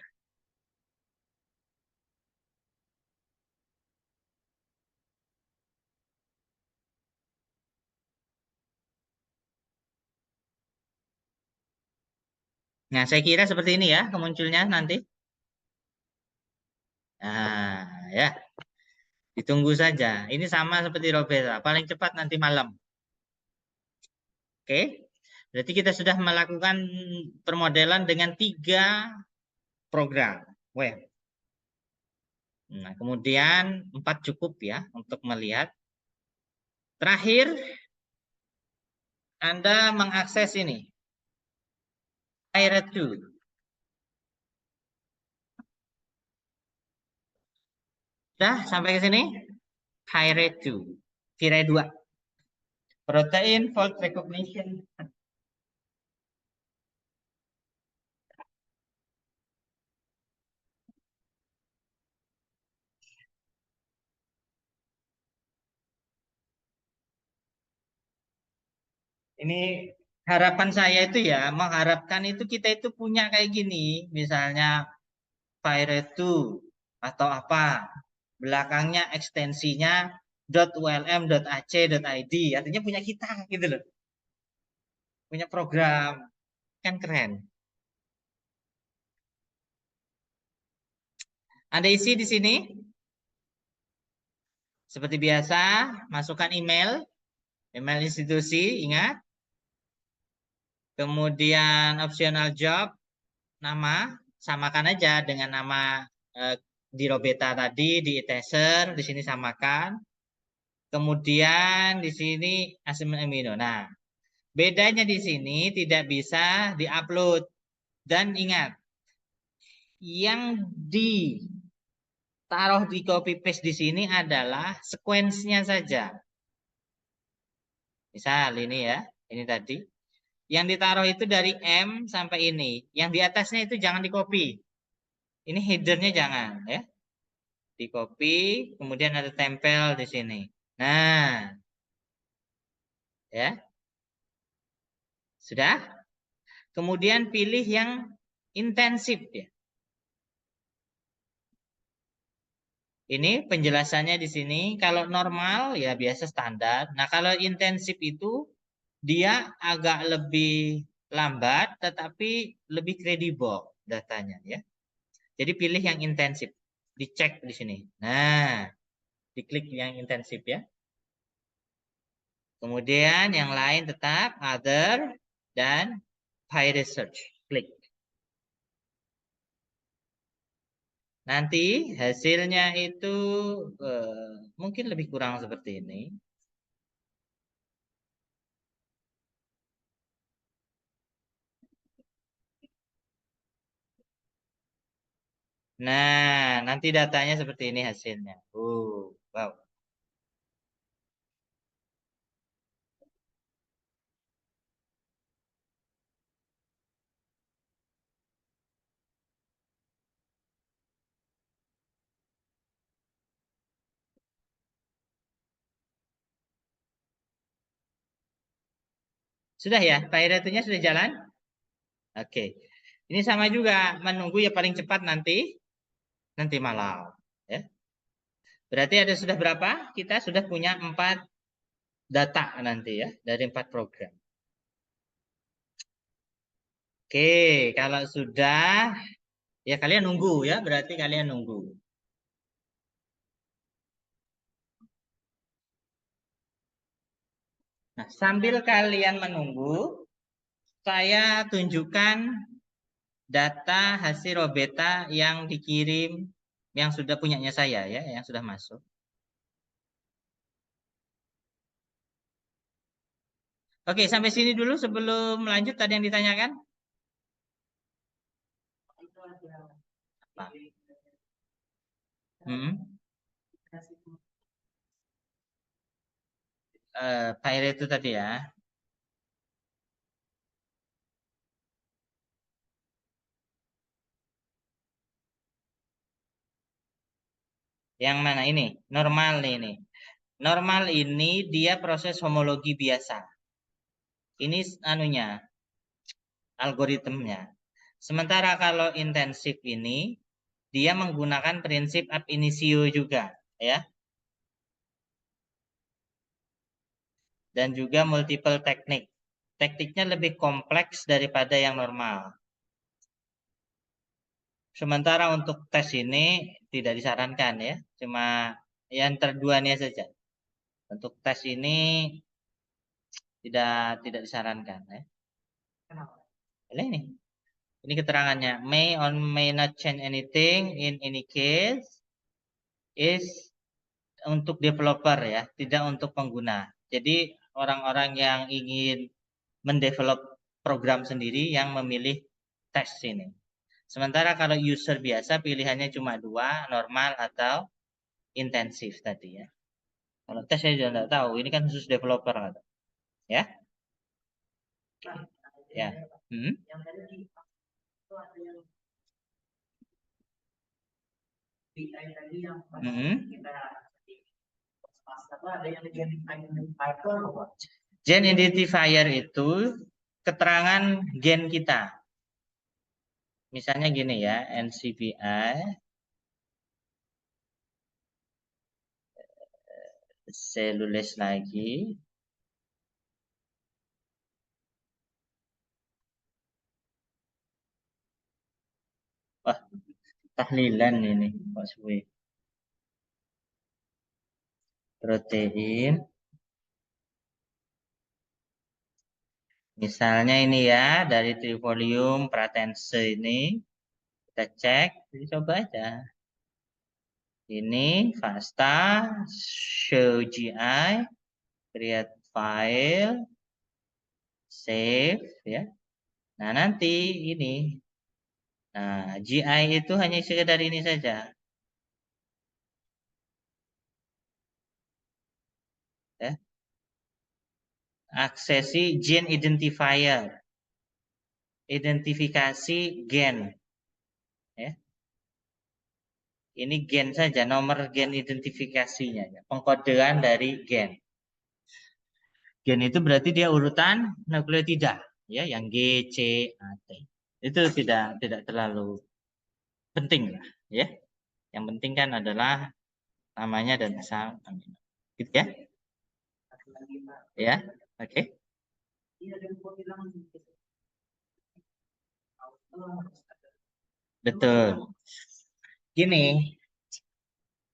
Nah, saya kira seperti ini ya kemunculnya nanti. Nah, ya, ditunggu saja. Ini sama seperti Robera, paling cepat nanti malam. Oke, berarti kita sudah melakukan permodelan dengan 3 program web. Nah, kemudian 4 cukup ya untuk melihat. Terakhir, Anda mengakses ini. Pyrethrum. Sudah sampai ke sini? Pyrethrum. Tirai 2. Protein fault recognition. Ini harapan saya itu ya, mengharapkan itu kita itu punya kayak gini. Misalnya Pyrethrum atau apa. Belakangnya ekstensinya .ulm.ac.id. Artinya punya kita gitu loh. Punya program. Kan keren. Ada isi di sini. Seperti biasa, masukkan email. Email institusi, ingat. Kemudian optional job, nama. Samakan aja dengan nama di Robeta tadi, di Iteser. Di sini samakan. Kemudian di sini asam amino. Nah, bedanya di sini tidak bisa diupload. Dan ingat, yang ditaruh di copy paste di sini adalah sequence-nya saja. Misal ini ya, ini tadi. Yang ditaruh itu dari M sampai ini. Yang di atasnya itu jangan di copy. Ini headernya jangan ya. Di copy, kemudian ada tempel di sini. Nah, ya. Sudah? Kemudian pilih yang intensif ya. Ini penjelasannya di sini. Kalau normal ya biasa standar. Nah, kalau intensif itu dia agak lebih lambat tetapi lebih kredibel datanya ya. Jadi pilih yang intensif. Dicek di sini. Nah, diklik yang intensif ya. Kemudian yang lain tetap other dan high research. Klik. Nanti hasilnya itu mungkin lebih kurang seperti ini. Nah, nanti datanya seperti ini hasilnya. Wow. Sudah ya, Pairatunya sudah jalan? Oke. Ini sama juga, menunggu ya paling cepat nanti malam. Ya. Berarti ada sudah berapa? Kita sudah punya 4 data nanti ya, dari 4 program. Oke, kalau sudah, ya kalian nunggu ya, berarti kalian nunggu. Nah, sambil kalian menunggu, saya tunjukkan data hasil Robeta yang dikirim, yang sudah punyanya saya ya, yang sudah masuk. Oke, sampai sini dulu sebelum lanjut tadi yang ditanyakan. Apa? Hmm. File itu tadi ya. Yang mana ini? Normal nih ini. Normal ini dia proses homologi biasa. Ini anunya, algoritmnya. Sementara kalau intensif ini, dia menggunakan prinsip ab initio juga, ya. Dan juga multiple teknik. Tekniknya lebih kompleks daripada yang normal. Sementara untuk tes ini tidak disarankan ya, cuma yang terduanya saja. Untuk tes ini tidak disarankan ya. Ini keterangannya. May or may not change anything in any case is untuk developer ya, tidak untuk pengguna. Jadi orang-orang yang ingin mendevelop program sendiri yang memilih tes ini. Sementara kalau user biasa pilihannya cuma dua, normal atau intensif tadi ya. Kalau tes saya juga nggak tahu, ini kan khusus developer ya. Ya. Hmm? Hmm? Gen identifier itu keterangan gen kita. Misalnya gini ya, NCBI saya tulis lagi. Wah, tahlilan ini Pak Suwi. Protein. Misalnya ini ya, dari trifolium pratense ini. Kita cek, jadi coba aja. Ini FASTA, show GI, create file, save ya. Nah, nanti ini. Nah, GI itu hanya sekedar ini saja. Ya. Aksesi gen identifier. Identifikasi gen. Ya. Ini gen saja, nomor gen identifikasinya. Ya. Pengkodean dari gen. Gen itu berarti dia urutan nukleotida. Ya, yang G, C, A, T. Itu tidak terlalu penting lah. Ya. Yang penting kan adalah namanya dan asal amino. Gitu ya. Ya. Oke. Betul. Gini,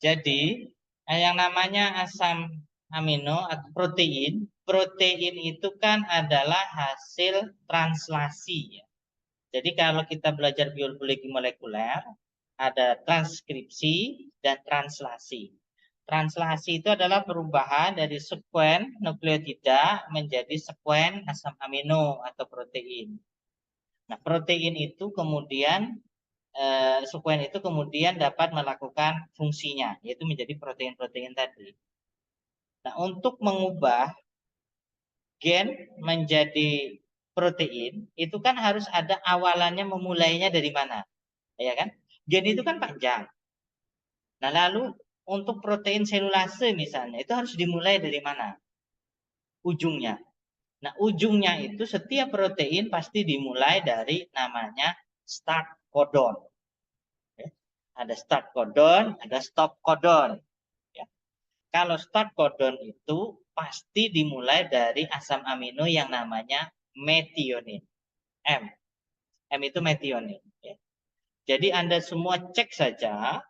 jadi yang namanya asam amino atau protein, protein itu kan adalah hasil translasi ya. Jadi kalau kita belajar biologi molekuler, ada transkripsi dan translasi. Translasi itu adalah perubahan dari sekuen nukleotida menjadi sekuen asam amino atau protein. Nah, protein itu kemudian sekuen itu kemudian dapat melakukan fungsinya, yaitu menjadi protein-protein tadi. Nah, untuk mengubah gen menjadi protein, itu kan harus ada awalannya memulainya dari mana, ya kan? Gen itu kan panjang. Nah, lalu untuk protein selulase misalnya, itu harus dimulai dari mana? Ujungnya. Nah, ujungnya itu setiap protein pasti dimulai dari namanya start codon. Ada start codon, ada stop codon. Ya. Kalau start codon itu pasti dimulai dari asam amino yang namanya metionin. M. M itu metionin. Ya. Jadi Anda semua cek saja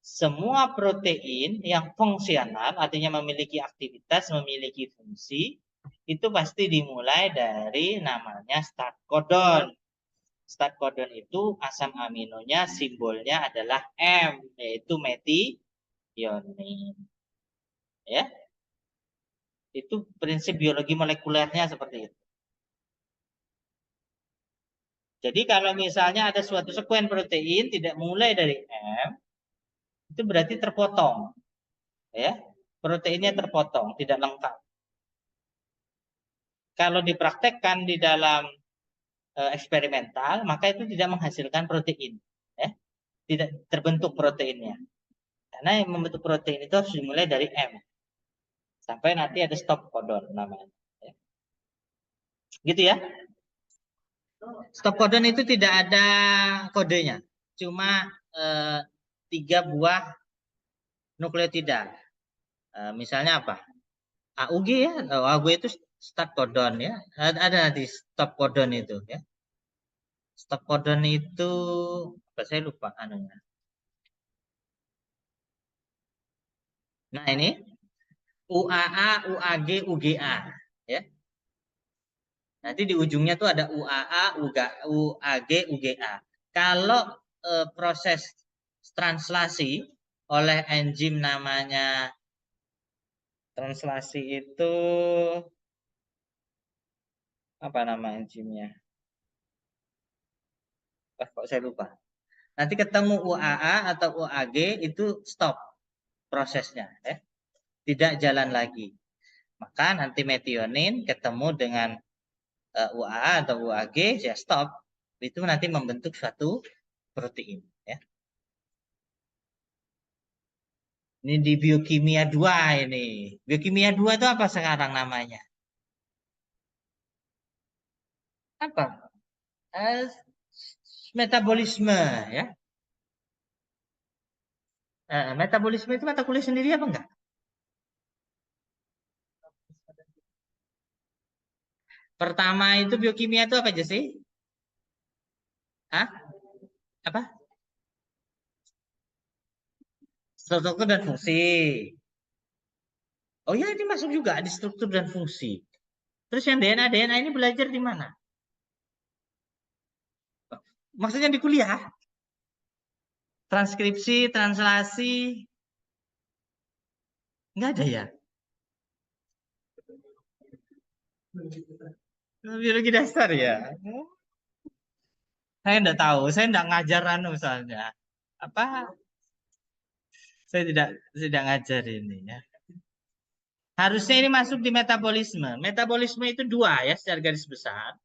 semua protein yang fungsional, artinya memiliki aktivitas, memiliki fungsi, itu pasti dimulai dari namanya start codon. Start codon itu asam aminonya simbolnya adalah M, yaitu metionin. Ya, itu prinsip biologi molekulernya seperti itu. Jadi kalau misalnya ada suatu sekuen protein tidak mulai dari M, itu berarti terpotong, ya, proteinnya terpotong, tidak lengkap. Kalau dipraktekkan di dalam eksperimental, maka itu tidak menghasilkan protein, ya, tidak terbentuk proteinnya. Karena yang membentuk protein itu harus dimulai dari M, sampai nanti ada stop codon namanya. Ya. Gitu ya. Stop codon itu tidak ada kodenya, cuma eh, 3 buah nukleotida. Misalnya apa? AUG ya, AUG itu start codon ya. Ada nanti stop codon itu ya. Stop codon itu apa saya lupa anunya. Nah ini UAA, UAG, UGA ya. Nanti di ujungnya tuh ada UAA, UAG, UGA. Kalau proses translasi oleh enzim namanya translasi itu apa nama enzimnya? Kok saya lupa. Nanti ketemu UAA atau UAG itu stop prosesnya, ya. Tidak jalan lagi. Maka nanti metionin ketemu dengan UAA atau UAG, ya stop. Itu nanti membentuk suatu protein, ya. Ini di biokimia 2 ini. Biokimia 2 itu apa sekarang namanya? Apa? Eh, Metabolisme, ya. Metabolisme itu mata kuliah sendiri apa enggak? Pertama itu biokimia itu apa aja sih? Hah? Apa? Struktur dan fungsi. Oh ya, ini masuk juga di struktur dan fungsi. Terus yang DNA ini belajar di mana? Maksudnya di kuliah? Transkripsi, translasi, nggak ada ya? Biologi dasar ya? Saya nggak tahu, saya nggak ngajar anu misalnya. Apa? Saya tidak ngajar ini ya. Harusnya ini masuk di metabolisme. Metabolisme itu dua ya secara garis besar.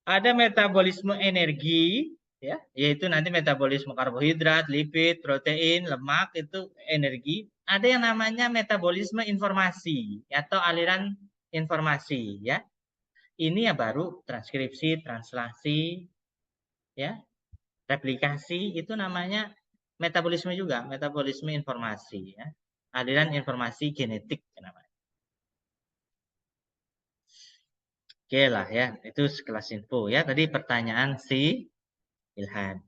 Ada metabolisme energi, ya, yaitu nanti metabolisme karbohidrat, lipid, protein, lemak itu energi. Ada yang namanya metabolisme informasi atau aliran informasi, ya. Ini ya baru transkripsi, translasi, ya, replikasi itu namanya metabolisme juga, metabolisme informasi, ya. Aliran informasi genetik namanya. Oke lah ya, itu sekelas info ya. Tadi pertanyaan si Ilhan.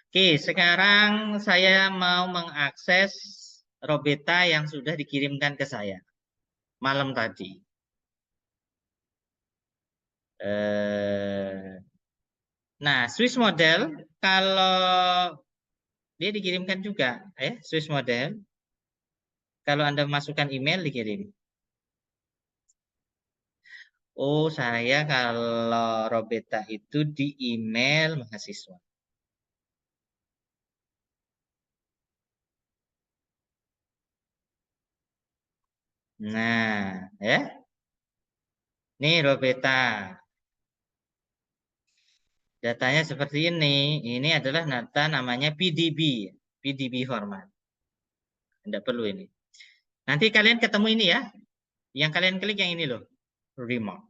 Oke, sekarang saya mau mengakses Robeta yang sudah dikirimkan ke saya malam tadi. Nah, Swiss model kalau dia dikirimkan juga, Swiss model. Kalau Anda masukkan email dikirim. Oh, saya kalau Robeta itu di email mahasiswa. Nah, ya. Nih Robeta. Datanya seperti ini. Ini adalah data namanya PDB. PDB format. Tidak perlu ini. Nanti kalian ketemu ini ya. Yang kalian klik yang ini loh. Remote.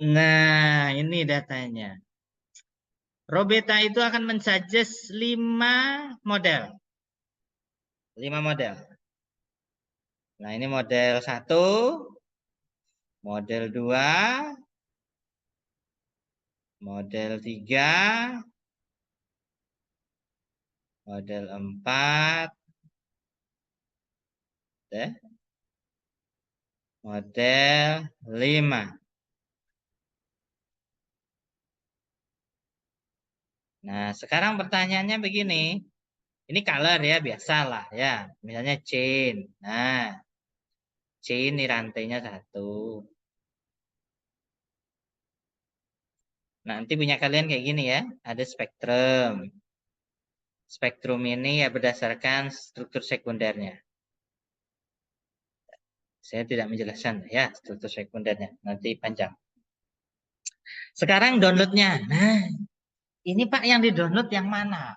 Nah, ini datanya. Robeta itu akan mensuggest 5 model. 5 model. Nah, ini model 1, model 2, model 3, model 4, ya, model 5. Nah, sekarang pertanyaannya begini. Ini color ya, biasalah ya. Misalnya chain. Nah, chain ini rantainya 1. Nanti punya kalian kayak gini ya. Ada spektrum. Spektrum ini ya berdasarkan struktur sekundernya. Saya tidak menjelaskan ya struktur sekundernya. Nanti panjang. Sekarang downloadnya. Nah, ini Pak yang di-download yang mana?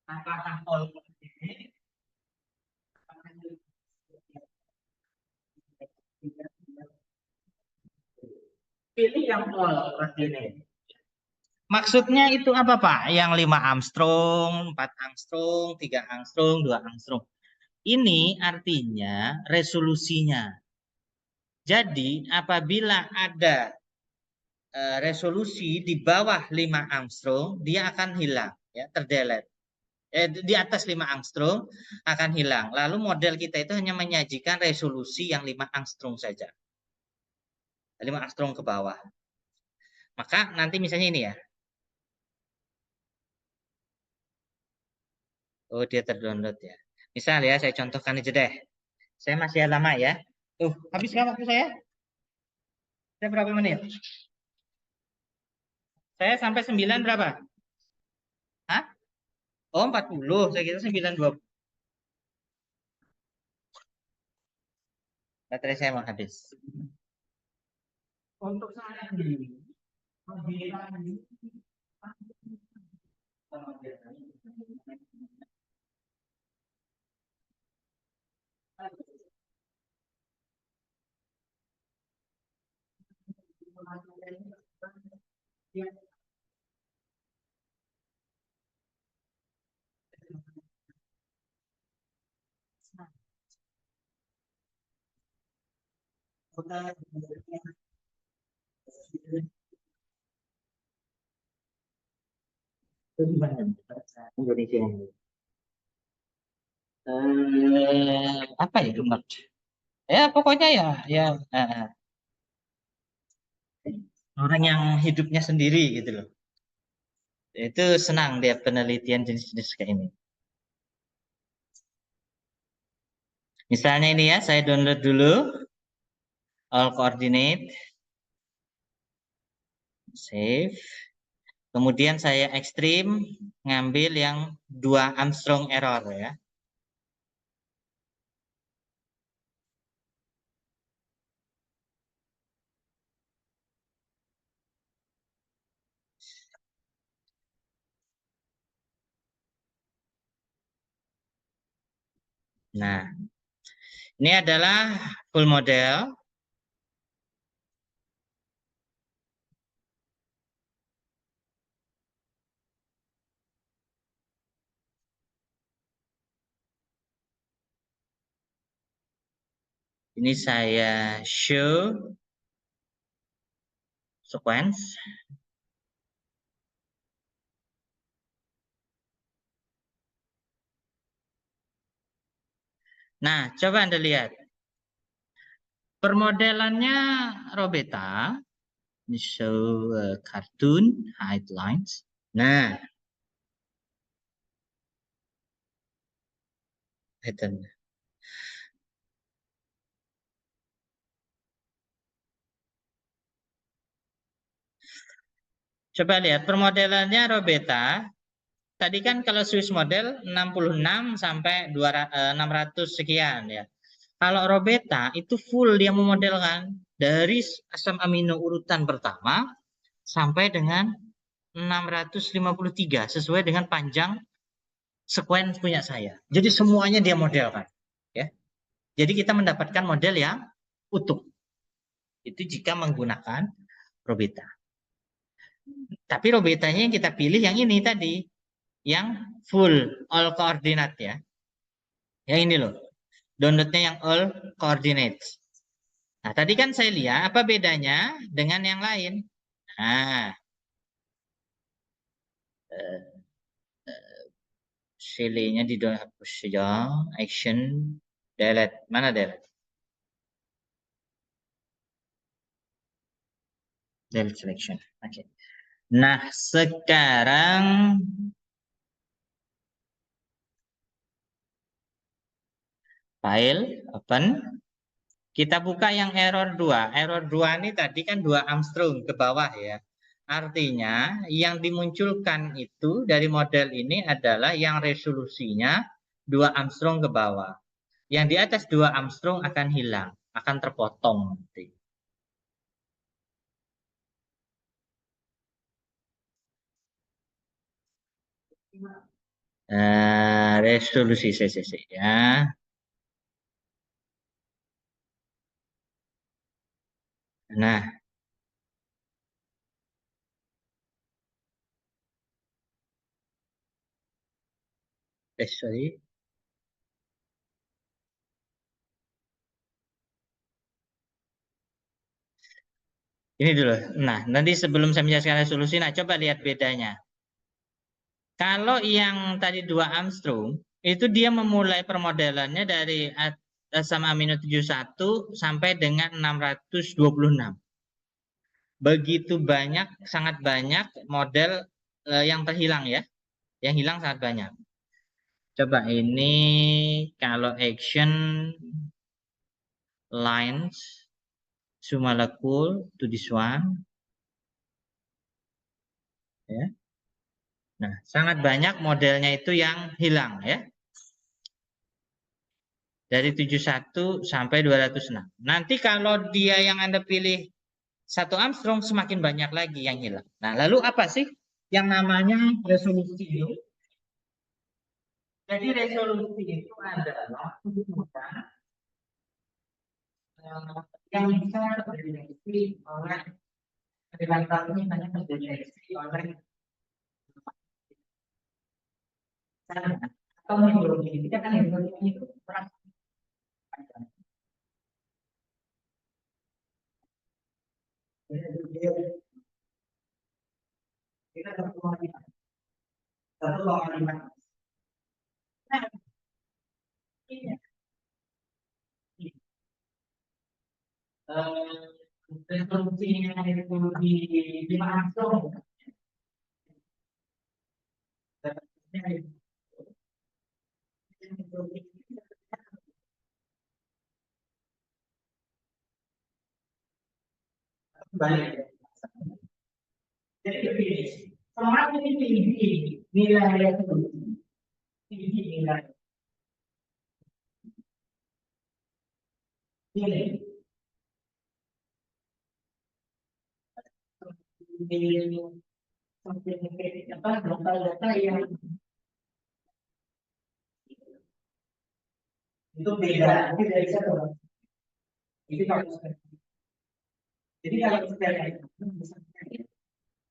Apakah all ini? Pilih yang all ini. Maksudnya itu apa Pak? Yang 5 Armstrong, 4 Armstrong, 3 Armstrong, 2 Armstrong. Ini artinya resolusinya. Jadi apabila ada resolusi di bawah 5 Armstrong, dia akan hilang, ya, terdelete. Di atas 5 Armstrong akan hilang. Lalu model kita itu hanya menyajikan resolusi yang 5 Armstrong saja. 5 Armstrong ke bawah. Maka nanti misalnya ini ya. Oh, dia terdownload ya. Misal ya, saya contohkan aja deh. Saya masih lama ya. Tuh, habis kan waktu saya? Saya berapa menit? Saya sampai 9 berapa? Hah? Oh, 40. Saya kira 9:20. Baterai saya mau habis. Untuk saya ini, Indonesia. Apa ya Gemar? Ya pokoknya ya orang yang hidupnya sendiri gitu loh. Itu senang dia penelitian jenis-jenis kayak ini. Misalnya ini ya, saya download dulu all coordinate, save. Kemudian saya ekstrim ngambil yang 2 Armstrong error ya. Nah, ini adalah full model. Ini saya show sequence. Nah, coba Anda lihat. Permodelannya Robeta. Ini show cartoon headlines. Nah, itu. Coba lihat permodelannya Robeta. Tadi kan kalau Swiss model 66 sampai 600 sekian ya. Kalau Robeta itu full dia memodelkan dari asam amino urutan pertama sampai dengan 653 sesuai dengan panjang sequence punya saya. Jadi semuanya dia modelkan ya. Jadi kita mendapatkan model yang utuh. Itu jika menggunakan Robeta. Tapi Robetanya yang kita pilih yang ini tadi, yang full all coordinate ya. Yang ini loh. Downloadnya yang all coordinates. Nah, tadi kan saya lihat apa bedanya dengan yang lain. Nah, silenya di hapus saja. Action, delete. Mana delete? Delete selection. Oke. Okay. Nah, sekarang file, open. Kita buka yang error 2. Error 2 ini tadi kan 2 Armstrong ke bawah ya. Artinya yang dimunculkan itu dari model ini adalah yang resolusinya 2 Armstrong ke bawah. Yang di atas 2 Armstrong akan hilang, akan terpotong nanti. Resolusi CCC ya. Nah, sorry. Ini dulu. Nah, nanti sebelum saya menjelaskan resolusi, nah coba lihat bedanya. Kalau yang tadi 2 Armstrong, itu dia memulai permodelannya dari asam amino 71 sampai dengan 626. Begitu banyak, sangat banyak model yang terhilang ya. Yang hilang sangat banyak. Coba ini kalau action lines molecule to this one. Ya. Nah, sangat banyak modelnya itu yang hilang ya. Dari 71 sampai 206. Nanti kalau dia yang Anda pilih 1 Armstrong, semakin banyak lagi yang hilang. Nah, lalu apa sih yang namanya resolusi itu? Jadi resolusi itu adalah yang bisa terdeteksi oleh ini hanya terdeteksi oleh atau hemoglobin. Kita kan hemoglobin itu kita 1,5. Nah, ini resolusinya itu di 5 Armstrong. Balik. Jadi begini, semakin tinggi nilai resolusi, tinggi nilai data yang itu beda, itu dari satu. Jadi kalau sekarang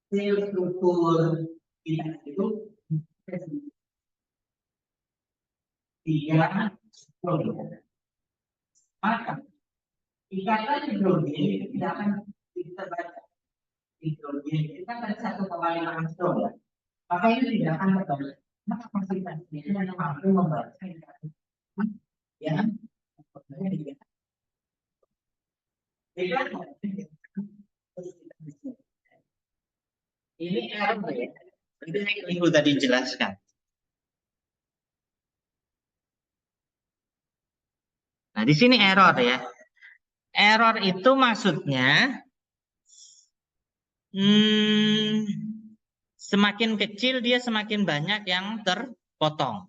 sel struktur kita itu 3 protein. Maka ikatan hidrogen itu tidak akan kita baca. Hidrogen kita kan 1,5 Armstrong ya. Maka ini tidak akan terbaca. Maka fasilitasnya itu hanya mampu membaca ikatan ya. Ini error ya. Nanti Ibu tadi jelaskan. Nah, di sini error ya. Error itu maksudnya semakin kecil dia semakin banyak yang terpotong.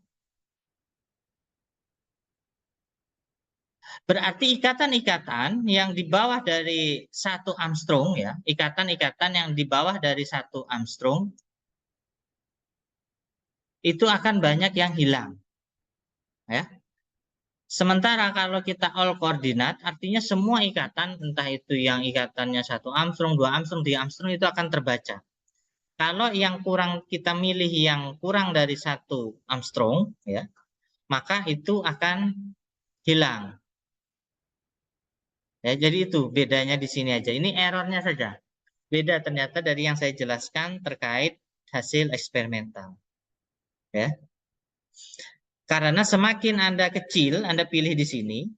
Berarti ikatan-ikatan yang di bawah dari 1 Armstrong ya, ikatan-ikatan yang di bawah dari 1 Armstrong itu akan banyak yang hilang. Ya. Sementara kalau kita all koordinat, artinya semua ikatan, entah itu yang ikatannya 1 Armstrong, 2 Armstrong, 3 Armstrong itu akan terbaca. Kalau yang kurang kita milih yang kurang dari 1 Armstrong, ya, maka itu akan hilang. Ya, jadi itu bedanya di sini aja. Ini errornya saja. Beda ternyata dari yang saya jelaskan terkait hasil eksperimental. Ya. Karena semakin Anda kecil, Anda pilih di sini,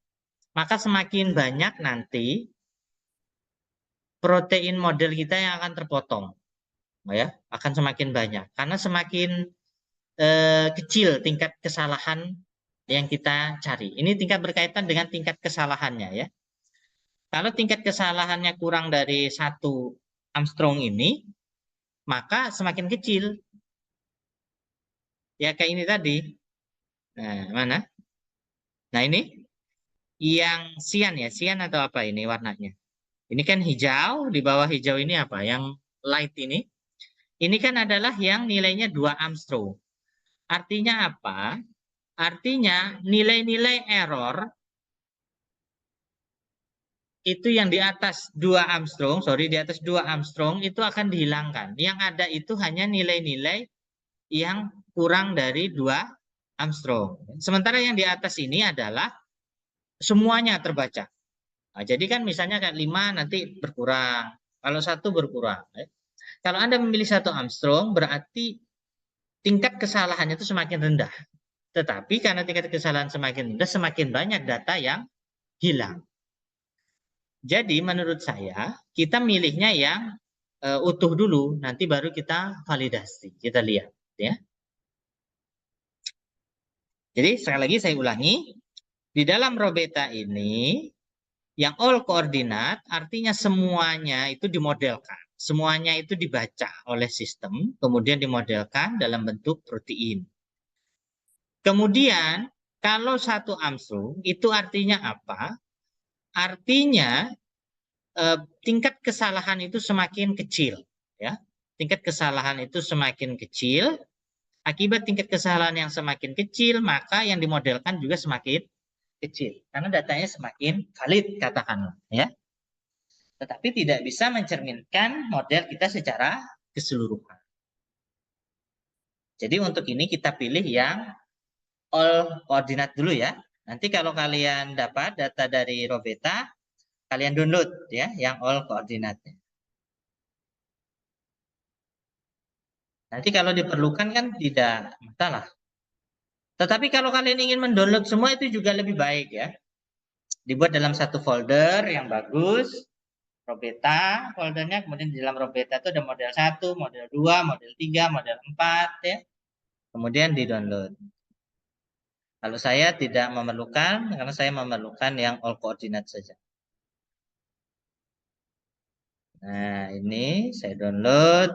maka semakin banyak nanti protein model kita yang akan terpotong. Ya, akan semakin banyak. Karena semakin kecil tingkat kesalahan yang kita cari. Ini tingkat berkaitan dengan tingkat kesalahannya ya. Kalau tingkat kesalahannya kurang dari 1 Armstrong ini, maka semakin kecil. Ya kayak ini tadi. Nah, mana? Nah, ini yang sian ya, sian atau apa ini warnanya? Ini kan hijau, di bawah hijau ini apa? Yang light ini. Ini kan adalah yang nilainya 2 Armstrong. Artinya apa? Artinya nilai-nilai error itu yang di atas 2 Armstrong, di atas 2 Armstrong itu akan dihilangkan. Yang ada itu hanya nilai-nilai yang kurang dari 2 Armstrong. Sementara yang di atas ini adalah semuanya terbaca. Nah, jadi kan misalnya kayak 5 nanti berkurang. Kalau 1 berkurang. Kalau Anda memilih 1 Armstrong berarti tingkat kesalahannya itu semakin rendah. Tetapi karena tingkat kesalahan semakin rendah, semakin banyak data yang hilang. Jadi menurut saya kita milihnya yang utuh dulu, nanti baru kita validasi, kita lihat ya. Jadi sekali lagi saya ulangi, di dalam ROBETA ini Yang all koordinat artinya semuanya itu dimodelkan. Semuanya itu dibaca oleh sistem, kemudian dimodelkan dalam bentuk protein. Kemudian, kalau satu Armstrong itu artinya apa? Artinya tingkat kesalahan itu semakin kecil, ya. Tingkat kesalahan itu semakin kecil. Akibat tingkat kesalahan yang semakin kecil, maka yang dimodelkan juga semakin kecil. Karena datanya semakin valid, katakanlah, ya. Tetapi tidak bisa mencerminkan model kita secara keseluruhan. Jadi untuk ini kita pilih yang all koordinat dulu ya. Nanti kalau kalian dapat data dari Robeta, kalian download ya yang all koordinatnya. Nanti kalau diperlukan kan tidak masalah. Tetapi kalau kalian ingin mendownload semua itu juga lebih baik ya. Dibuat dalam satu folder yang bagus, Robeta foldernya, kemudian di dalam Robeta itu ada model 1, model 2, model 3, model 4 ya. Kemudian di-download. Kalau saya tidak memerlukan, karena saya memerlukan yang all coordinate saja. Nah, ini saya download.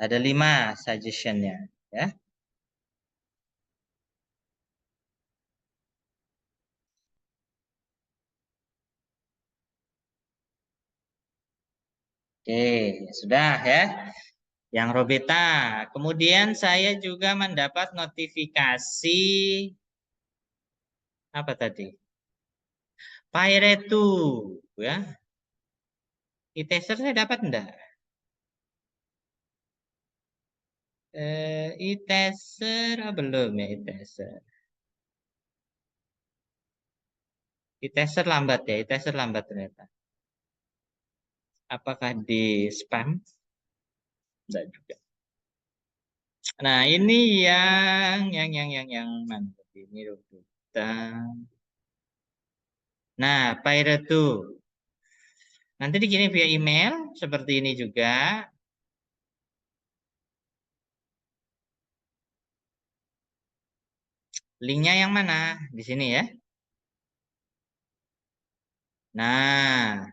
Ada 5 suggestionnya ya. Oke, sudah ya. Yang Robeta. Kemudian saya juga mendapat notifikasi apa tadi? Pairetu ya. E-tester saya dapat enggak? E-tester belum ya e-tester. E-tester lambat ya, e-tester lambat ternyata. Apakah di spam? Enggak juga. Nah, ini yang mana tadi? Ini Robeta. Nah, Pairetu. Nanti dikirim via email seperti ini juga. Linknya yang mana? Di sini ya. Nah,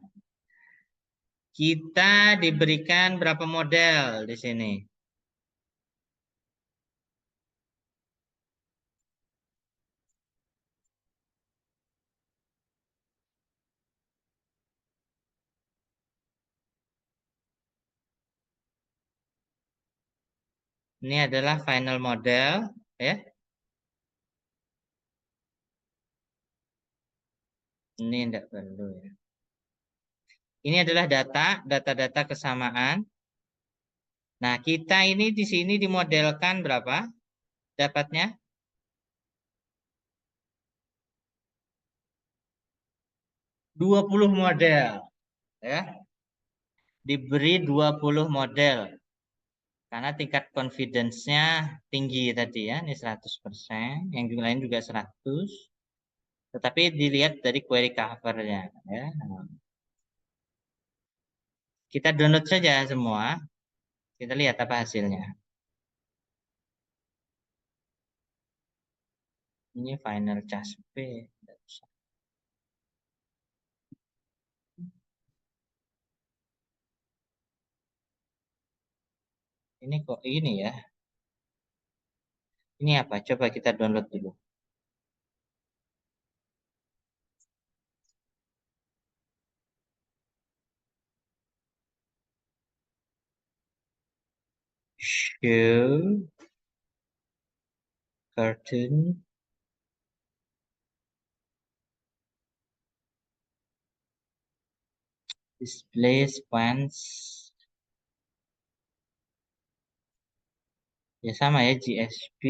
kita diberikan berapa model di sini? Ini adalah final model ya. Ini tidak perlu ya. Ini adalah data-data kesamaan. Nah, kita ini di sini dimodelkan berapa? Dapatnya 20 model ya. Diberi 20 model. Karena tingkat confidence-nya tinggi tadi ya. Ini 100%, yang lain juga 100. Tetapi dilihat dari query cover-nya ya. Kita download saja semua. Kita lihat apa hasilnya. Ini final CASP. Ini kok ini ya. Ini apa? Coba kita download dulu. Show cartoon display sequence. Ya sama ya GSP.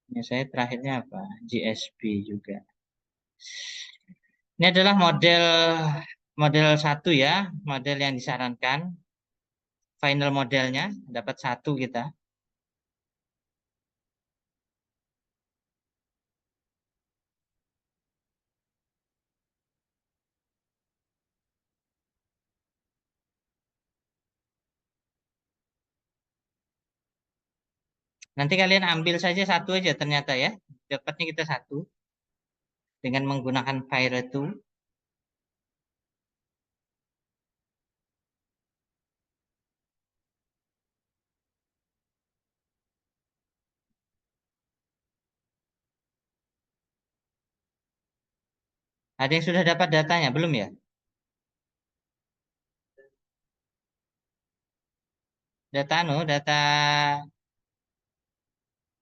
Ini saya terakhirnya apa? GSP juga. Ini adalah model model 1 ya, model yang disarankan. Final modelnya dapat 1 kita. Nanti kalian ambil saja satu aja ternyata ya. Dapatnya kita satu dengan menggunakan file itu. Ada yang sudah dapat datanya, belum ya? Data data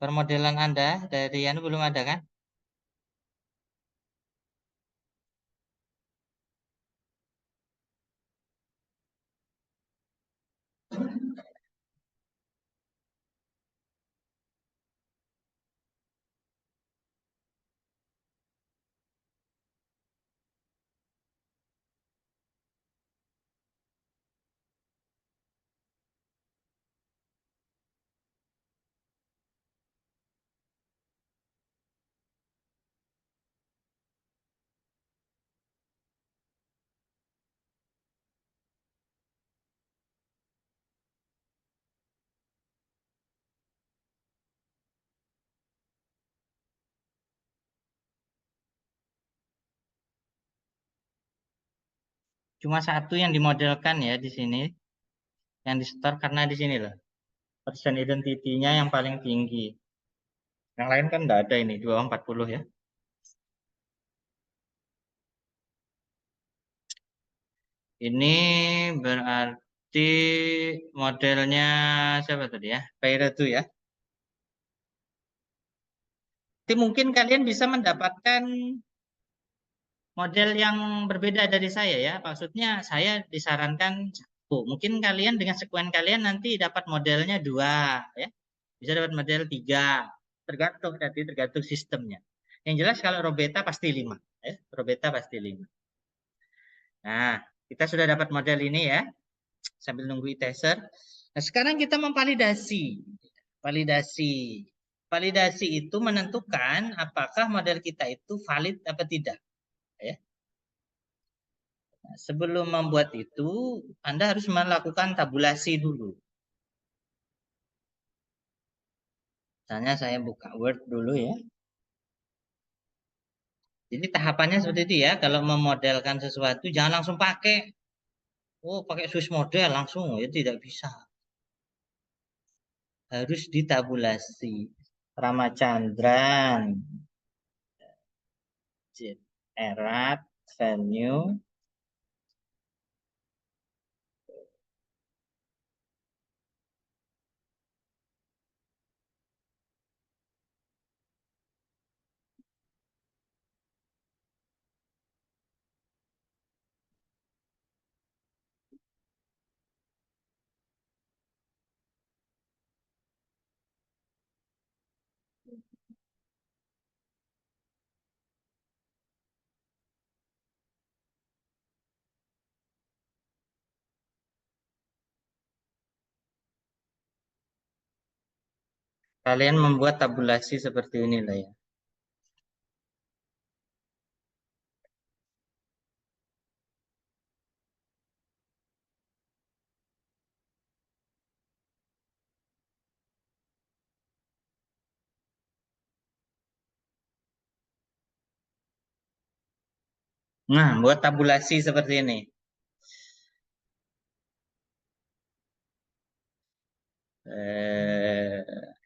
permodelan Anda dari belum ada kan? Cuma satu yang dimodelkan ya di sini, yang di store karena di sini loh. Persen identity-nya yang paling tinggi. Yang lain kan enggak ada ini, 240 ya. Ini berarti modelnya siapa tadi ya? Pairetu ya. Jadi mungkin kalian bisa mendapatkan model yang berbeda dari saya ya. Maksudnya saya disarankan satu. Mungkin kalian dengan sekuen kalian nanti dapat modelnya dua ya. Bisa dapat model tiga. Tergantung nanti tergantung sistemnya. Yang jelas kalau Robeta pasti lima. Ya. Robeta pasti lima. Nah, kita sudah dapat model ini ya. Sambil nunggu teaser. Nah, sekarang kita memvalidasi. Validasi. Validasi itu menentukan apakah model kita itu valid apa tidak. Ya. Nah, sebelum membuat itu, Anda harus melakukan tabulasi dulu. Misalnya saya buka Word dulu ya. Jadi tahapannya seperti itu ya. Kalau memodelkan sesuatu, jangan langsung pakai. Oh, pakai Swiss model langsung. Ya tidak bisa. Harus ditabulasi. Ramachandran, erat, venue. Kalian membuat tabulasi seperti inilah ya. Nah, buat tabulasi seperti ini.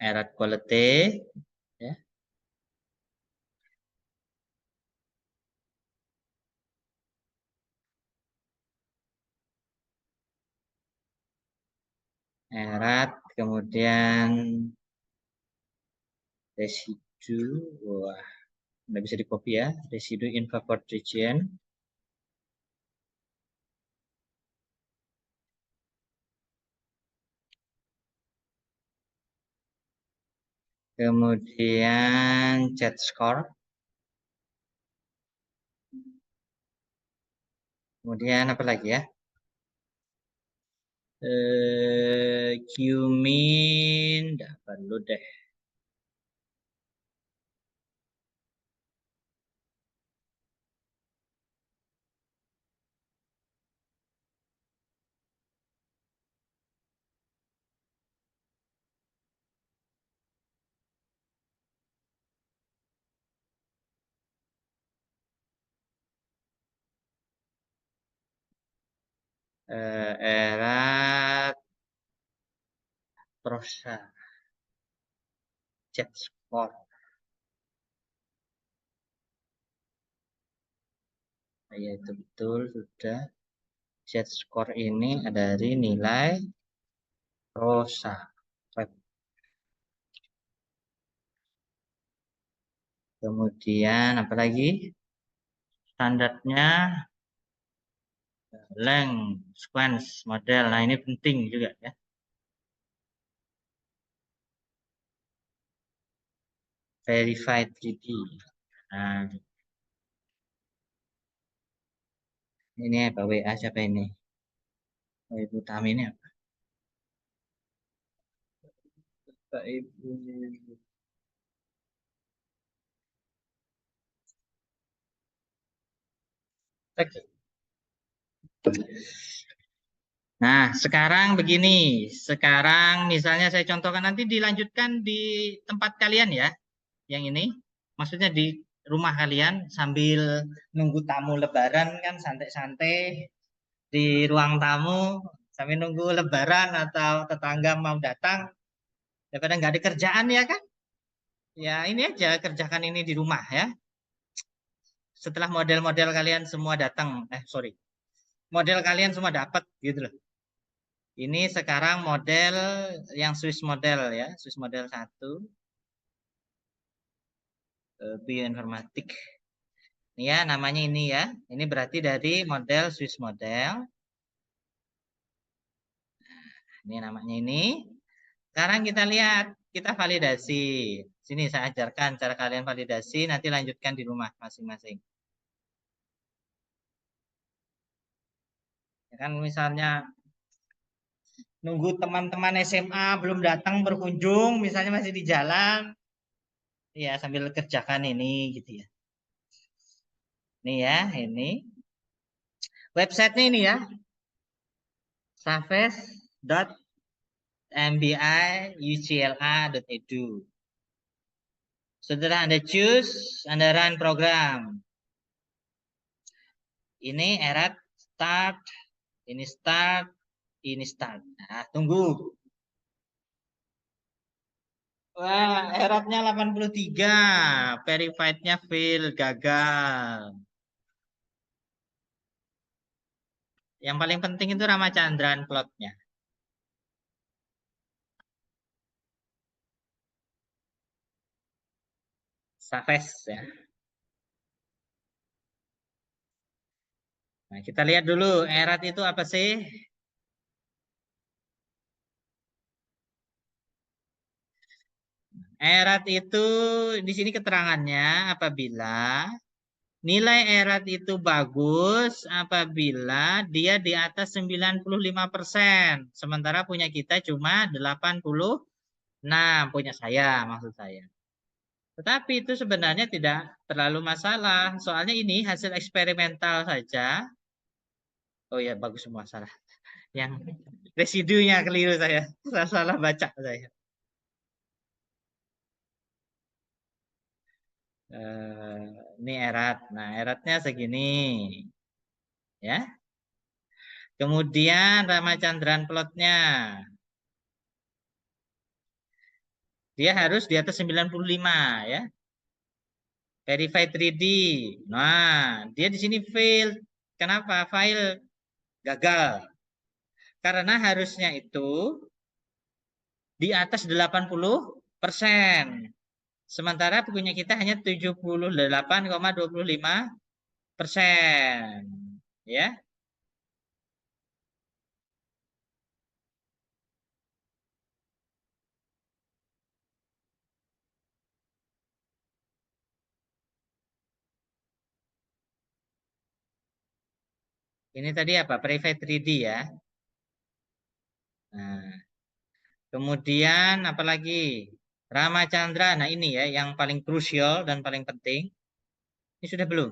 Erat quality, ya. Erat, kemudian residu, wah, nggak bisa di copy ya. Residu in favored region. Kemudian chat score. Kemudian apa lagi ya? Cumin, nggak perlu deh. Erat prosa Z-score. Ya, itu betul sudah. Z-score ini dari nilai prosa. Kemudian apa lagi? Standarnya length, sequence, model. Nah, ini penting juga ya. Verified 3D. Nah, ini apa? WA siapa ini? Oh, Ibu Tami ini apa? Pak Ibu. Oke. Nah, sekarang begini. Sekarang misalnya saya contohkan, nanti dilanjutkan di tempat kalian ya. Yang ini. Maksudnya di rumah kalian sambil nunggu tamu lebaran kan santai-santai di ruang tamu sambil nunggu lebaran atau tetangga mau datang. Daripada nggak ada kerjaan ya kan? Ya ini aja kerjakan ini di rumah ya. Setelah model-model kalian semua datang, sorry, model kalian semua dapat gitu loh. Ini sekarang model yang Swiss model ya, Swiss model 1, bioinformatik. Ini ya namanya ini ya. Ini berarti dari model Swiss model. Ini namanya ini. Sekarang kita lihat, kita validasi. Sini saya ajarkan cara kalian validasi, nanti lanjutkan di rumah masing-masing. Ya kan misalnya nunggu teman-teman SMA belum datang berkunjung, misalnya masih di jalan, ya sambil kerjakan ini gitu ya. Ini ya, ini websitenya ini ya, safes.mbiucla.edu. Setelah Anda choose, Anda run program. Ini erat start, ini start, ini start. Nah, tunggu. Wah, eratnya 83. Verified-nya fail, gagal. Yang paling penting itu Ramachandran plotnya. Safes ya. Nah, kita lihat dulu erat itu apa sih? Erat itu di sini keterangannya apabila nilai erat itu bagus apabila dia di atas 95%. Sementara punya kita cuma 86, punya saya maksud saya. Tetapi itu sebenarnya tidak terlalu masalah. Soalnya ini hasil eksperimental saja. Oh ya, bagus semua salah. Yang residunya keliru saya. Salah baca saya. Eh, ini erat. Nah, eratnya segini. Ya. Kemudian Ramachandran plotnya. Dia harus di atas 95 ya. Verify 3D. Nah, dia di sini fail. Kenapa? File gagal. Karena harusnya itu di atas 80%. Sementara punya kita hanya 78,25%. Ya. Ini tadi apa? Private 3D ya. Nah, kemudian apa lagi? Ramachandra. Nah, ini ya yang paling krusial dan paling penting. Ini sudah belum?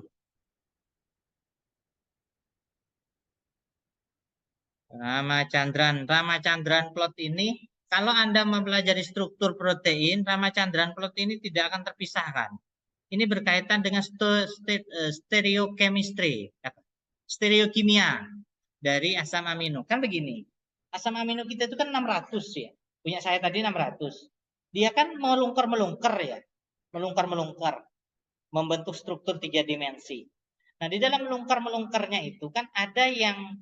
Ramachandran plot ini kalau Anda mempelajari struktur protein, Ramachandran plot ini tidak akan terpisahkan. Ini berkaitan dengan stereochemistry, stereokimia. dari asam amino. Kan begini, asam amino kita itu kan 600 ya. Punya saya tadi 600. Dia kan melungker-melungker ya. Melungker-melungker. Membentuk struktur 3 dimensi. Nah, di dalam melungker-melungkernya itu kan ada yang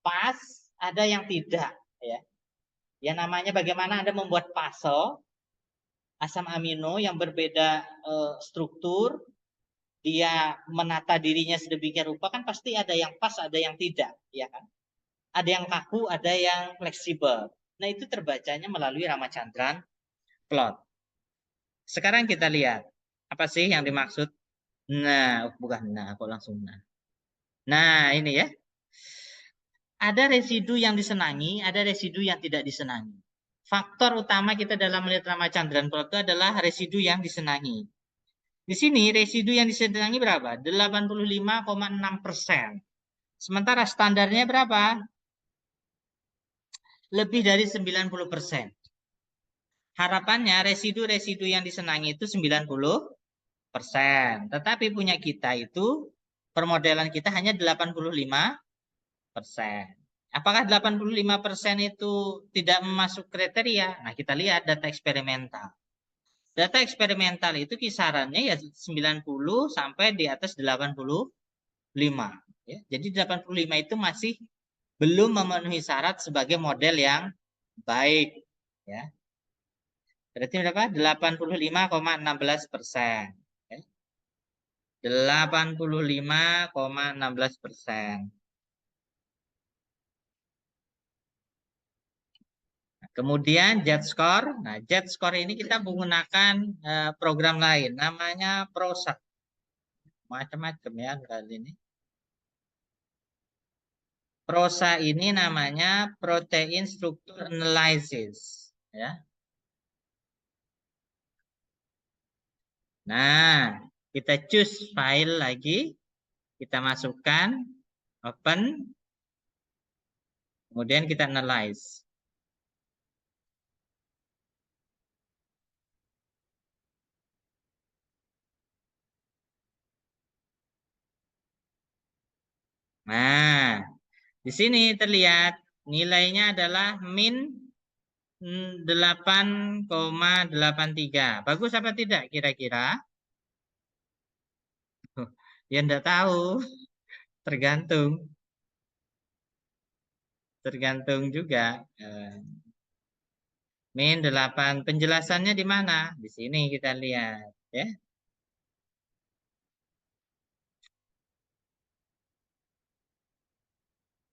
pas, ada yang tidak ya. Ya namanya bagaimana Anda membuat puzzle asam amino yang berbeda struktur, dia menata dirinya sedemikian rupa kan pasti ada yang pas, ada yang tidak, ya kan? Ada yang kaku, ada yang fleksibel. Nah, itu terbacanya melalui Ramachandran plot. Sekarang kita lihat apa sih yang dimaksud? Nah, bukan nah, kok langsung nah. Nah, ini ya. Ada residu yang disenangi, ada residu yang tidak disenangi. Faktor utama kita dalam melihat Ramachandran plot itu adalah residu yang disenangi. Di sini residu yang disenangi berapa? 85,6%. Sementara standarnya berapa? Lebih dari 90%. Harapannya residu-residu yang disenangi itu 90%. Tetapi punya kita itu, permodelan kita hanya 85%. Apakah 85% itu tidak masuk kriteria? Nah, kita lihat data eksperimental. Data eksperimental itu kisarannya ya 90 sampai di atas 85. Ya. Jadi 85 itu masih belum memenuhi syarat sebagai model yang baik. Ya. Berarti berapa? 85,16%. 85,16%. Kemudian Z-score. Nah, Z-score ini kita menggunakan program lain, namanya PROSA. Macam-macam ya kali ini. PROSA ini namanya Protein Structure Analysis. Ya. Nah, kita choose file lagi, kita masukkan, open, kemudian kita analyze. Nah, di sini terlihat nilainya adalah min 8,83. Bagus apa tidak kira-kira? Ya enggak tahu, tergantung. Tergantung juga. Min 8. Penjelasannya di mana? Di sini kita lihat ya.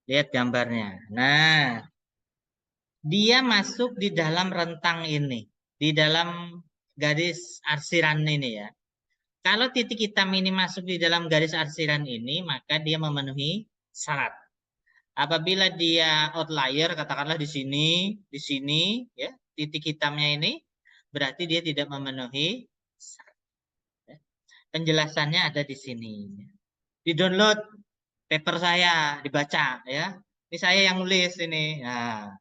Lihat gambarnya. Nah, dia masuk di dalam rentang ini, di dalam garis arsiran ini ya. Kalau titik hitam ini masuk di dalam garis arsiran ini, maka dia memenuhi syarat. Apabila dia outlier, katakanlah di sini, ya, titik hitamnya ini, berarti dia tidak memenuhi syarat. Ya. Penjelasannya ada di sini. Di download paper saya, dibaca, ya. Ini saya yang nulis ini. Nah,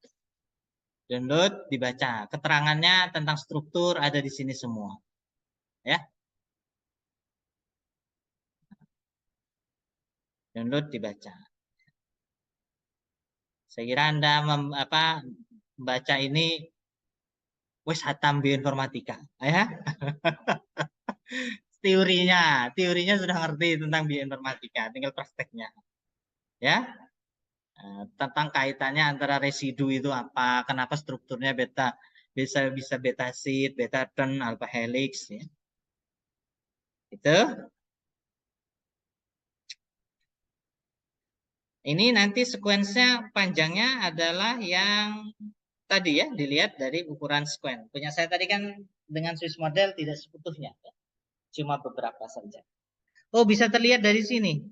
download, dibaca. Keterangannya tentang struktur ada di sini semua. Ya. Download, dibaca. Saya kira Anda membaca ini wis hatam bioinformatika, ya. Teorinya sudah ngerti tentang bioinformatika, tinggal prakteknya. Ya. Tentang kaitannya antara residu itu apa, kenapa strukturnya bisa beta sheet, beta turn, alpha helix ya. Itu. Ini nanti sekuensnya panjangnya adalah yang tadi ya, dilihat dari ukuran sekuen. Punya saya tadi kan dengan Swiss model tidak seutuhnya, ya. Cuma beberapa saja. Oh, bisa terlihat dari sini.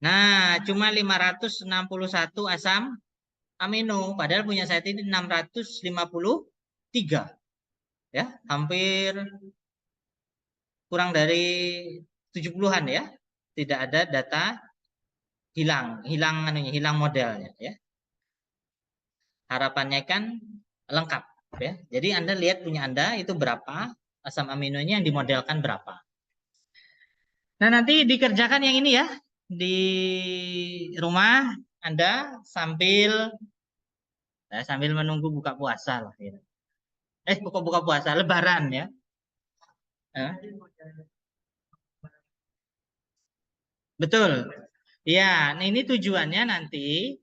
Nah, cuma 561 asam amino, padahal punya saya ini 653. Ya, hampir kurang dari 70-an ya. Tidak ada data hilang modelnya ya. Harapannya kan lengkap ya. Jadi Anda lihat punya Anda itu berapa asam aminonya yang dimodelkan berapa. Nah, nanti dikerjakan yang ini ya. di rumah Anda sambil menunggu buka puasa lah ya. Buka puasa, Lebaran ya. Eh, betul. Ya, nah ini tujuannya nanti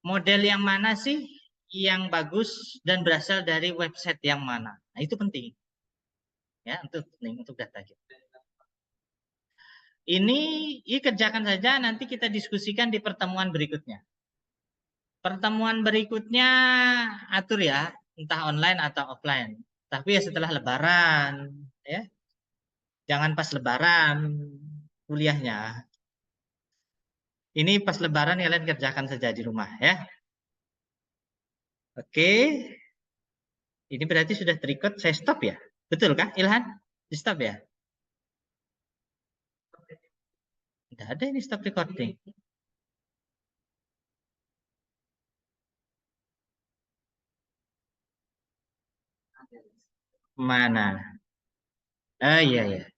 model yang mana sih yang bagus dan berasal dari website yang mana. Nah, itu penting ya untuk data kita. Ini kerjakan saja nanti kita diskusikan di pertemuan berikutnya. Pertemuan berikutnya atur ya, entah online atau offline. Tapi ya setelah Lebaran, ya. Jangan pas Lebaran kuliahnya. Ini pas Lebaran kalian kerjakan saja di rumah ya. Oke, ini berarti sudah terikut. Saya stop ya. Betul kah, Ilhan? Di stop ya? Tidak ada ini stop recording. Mana? Ah iya ya.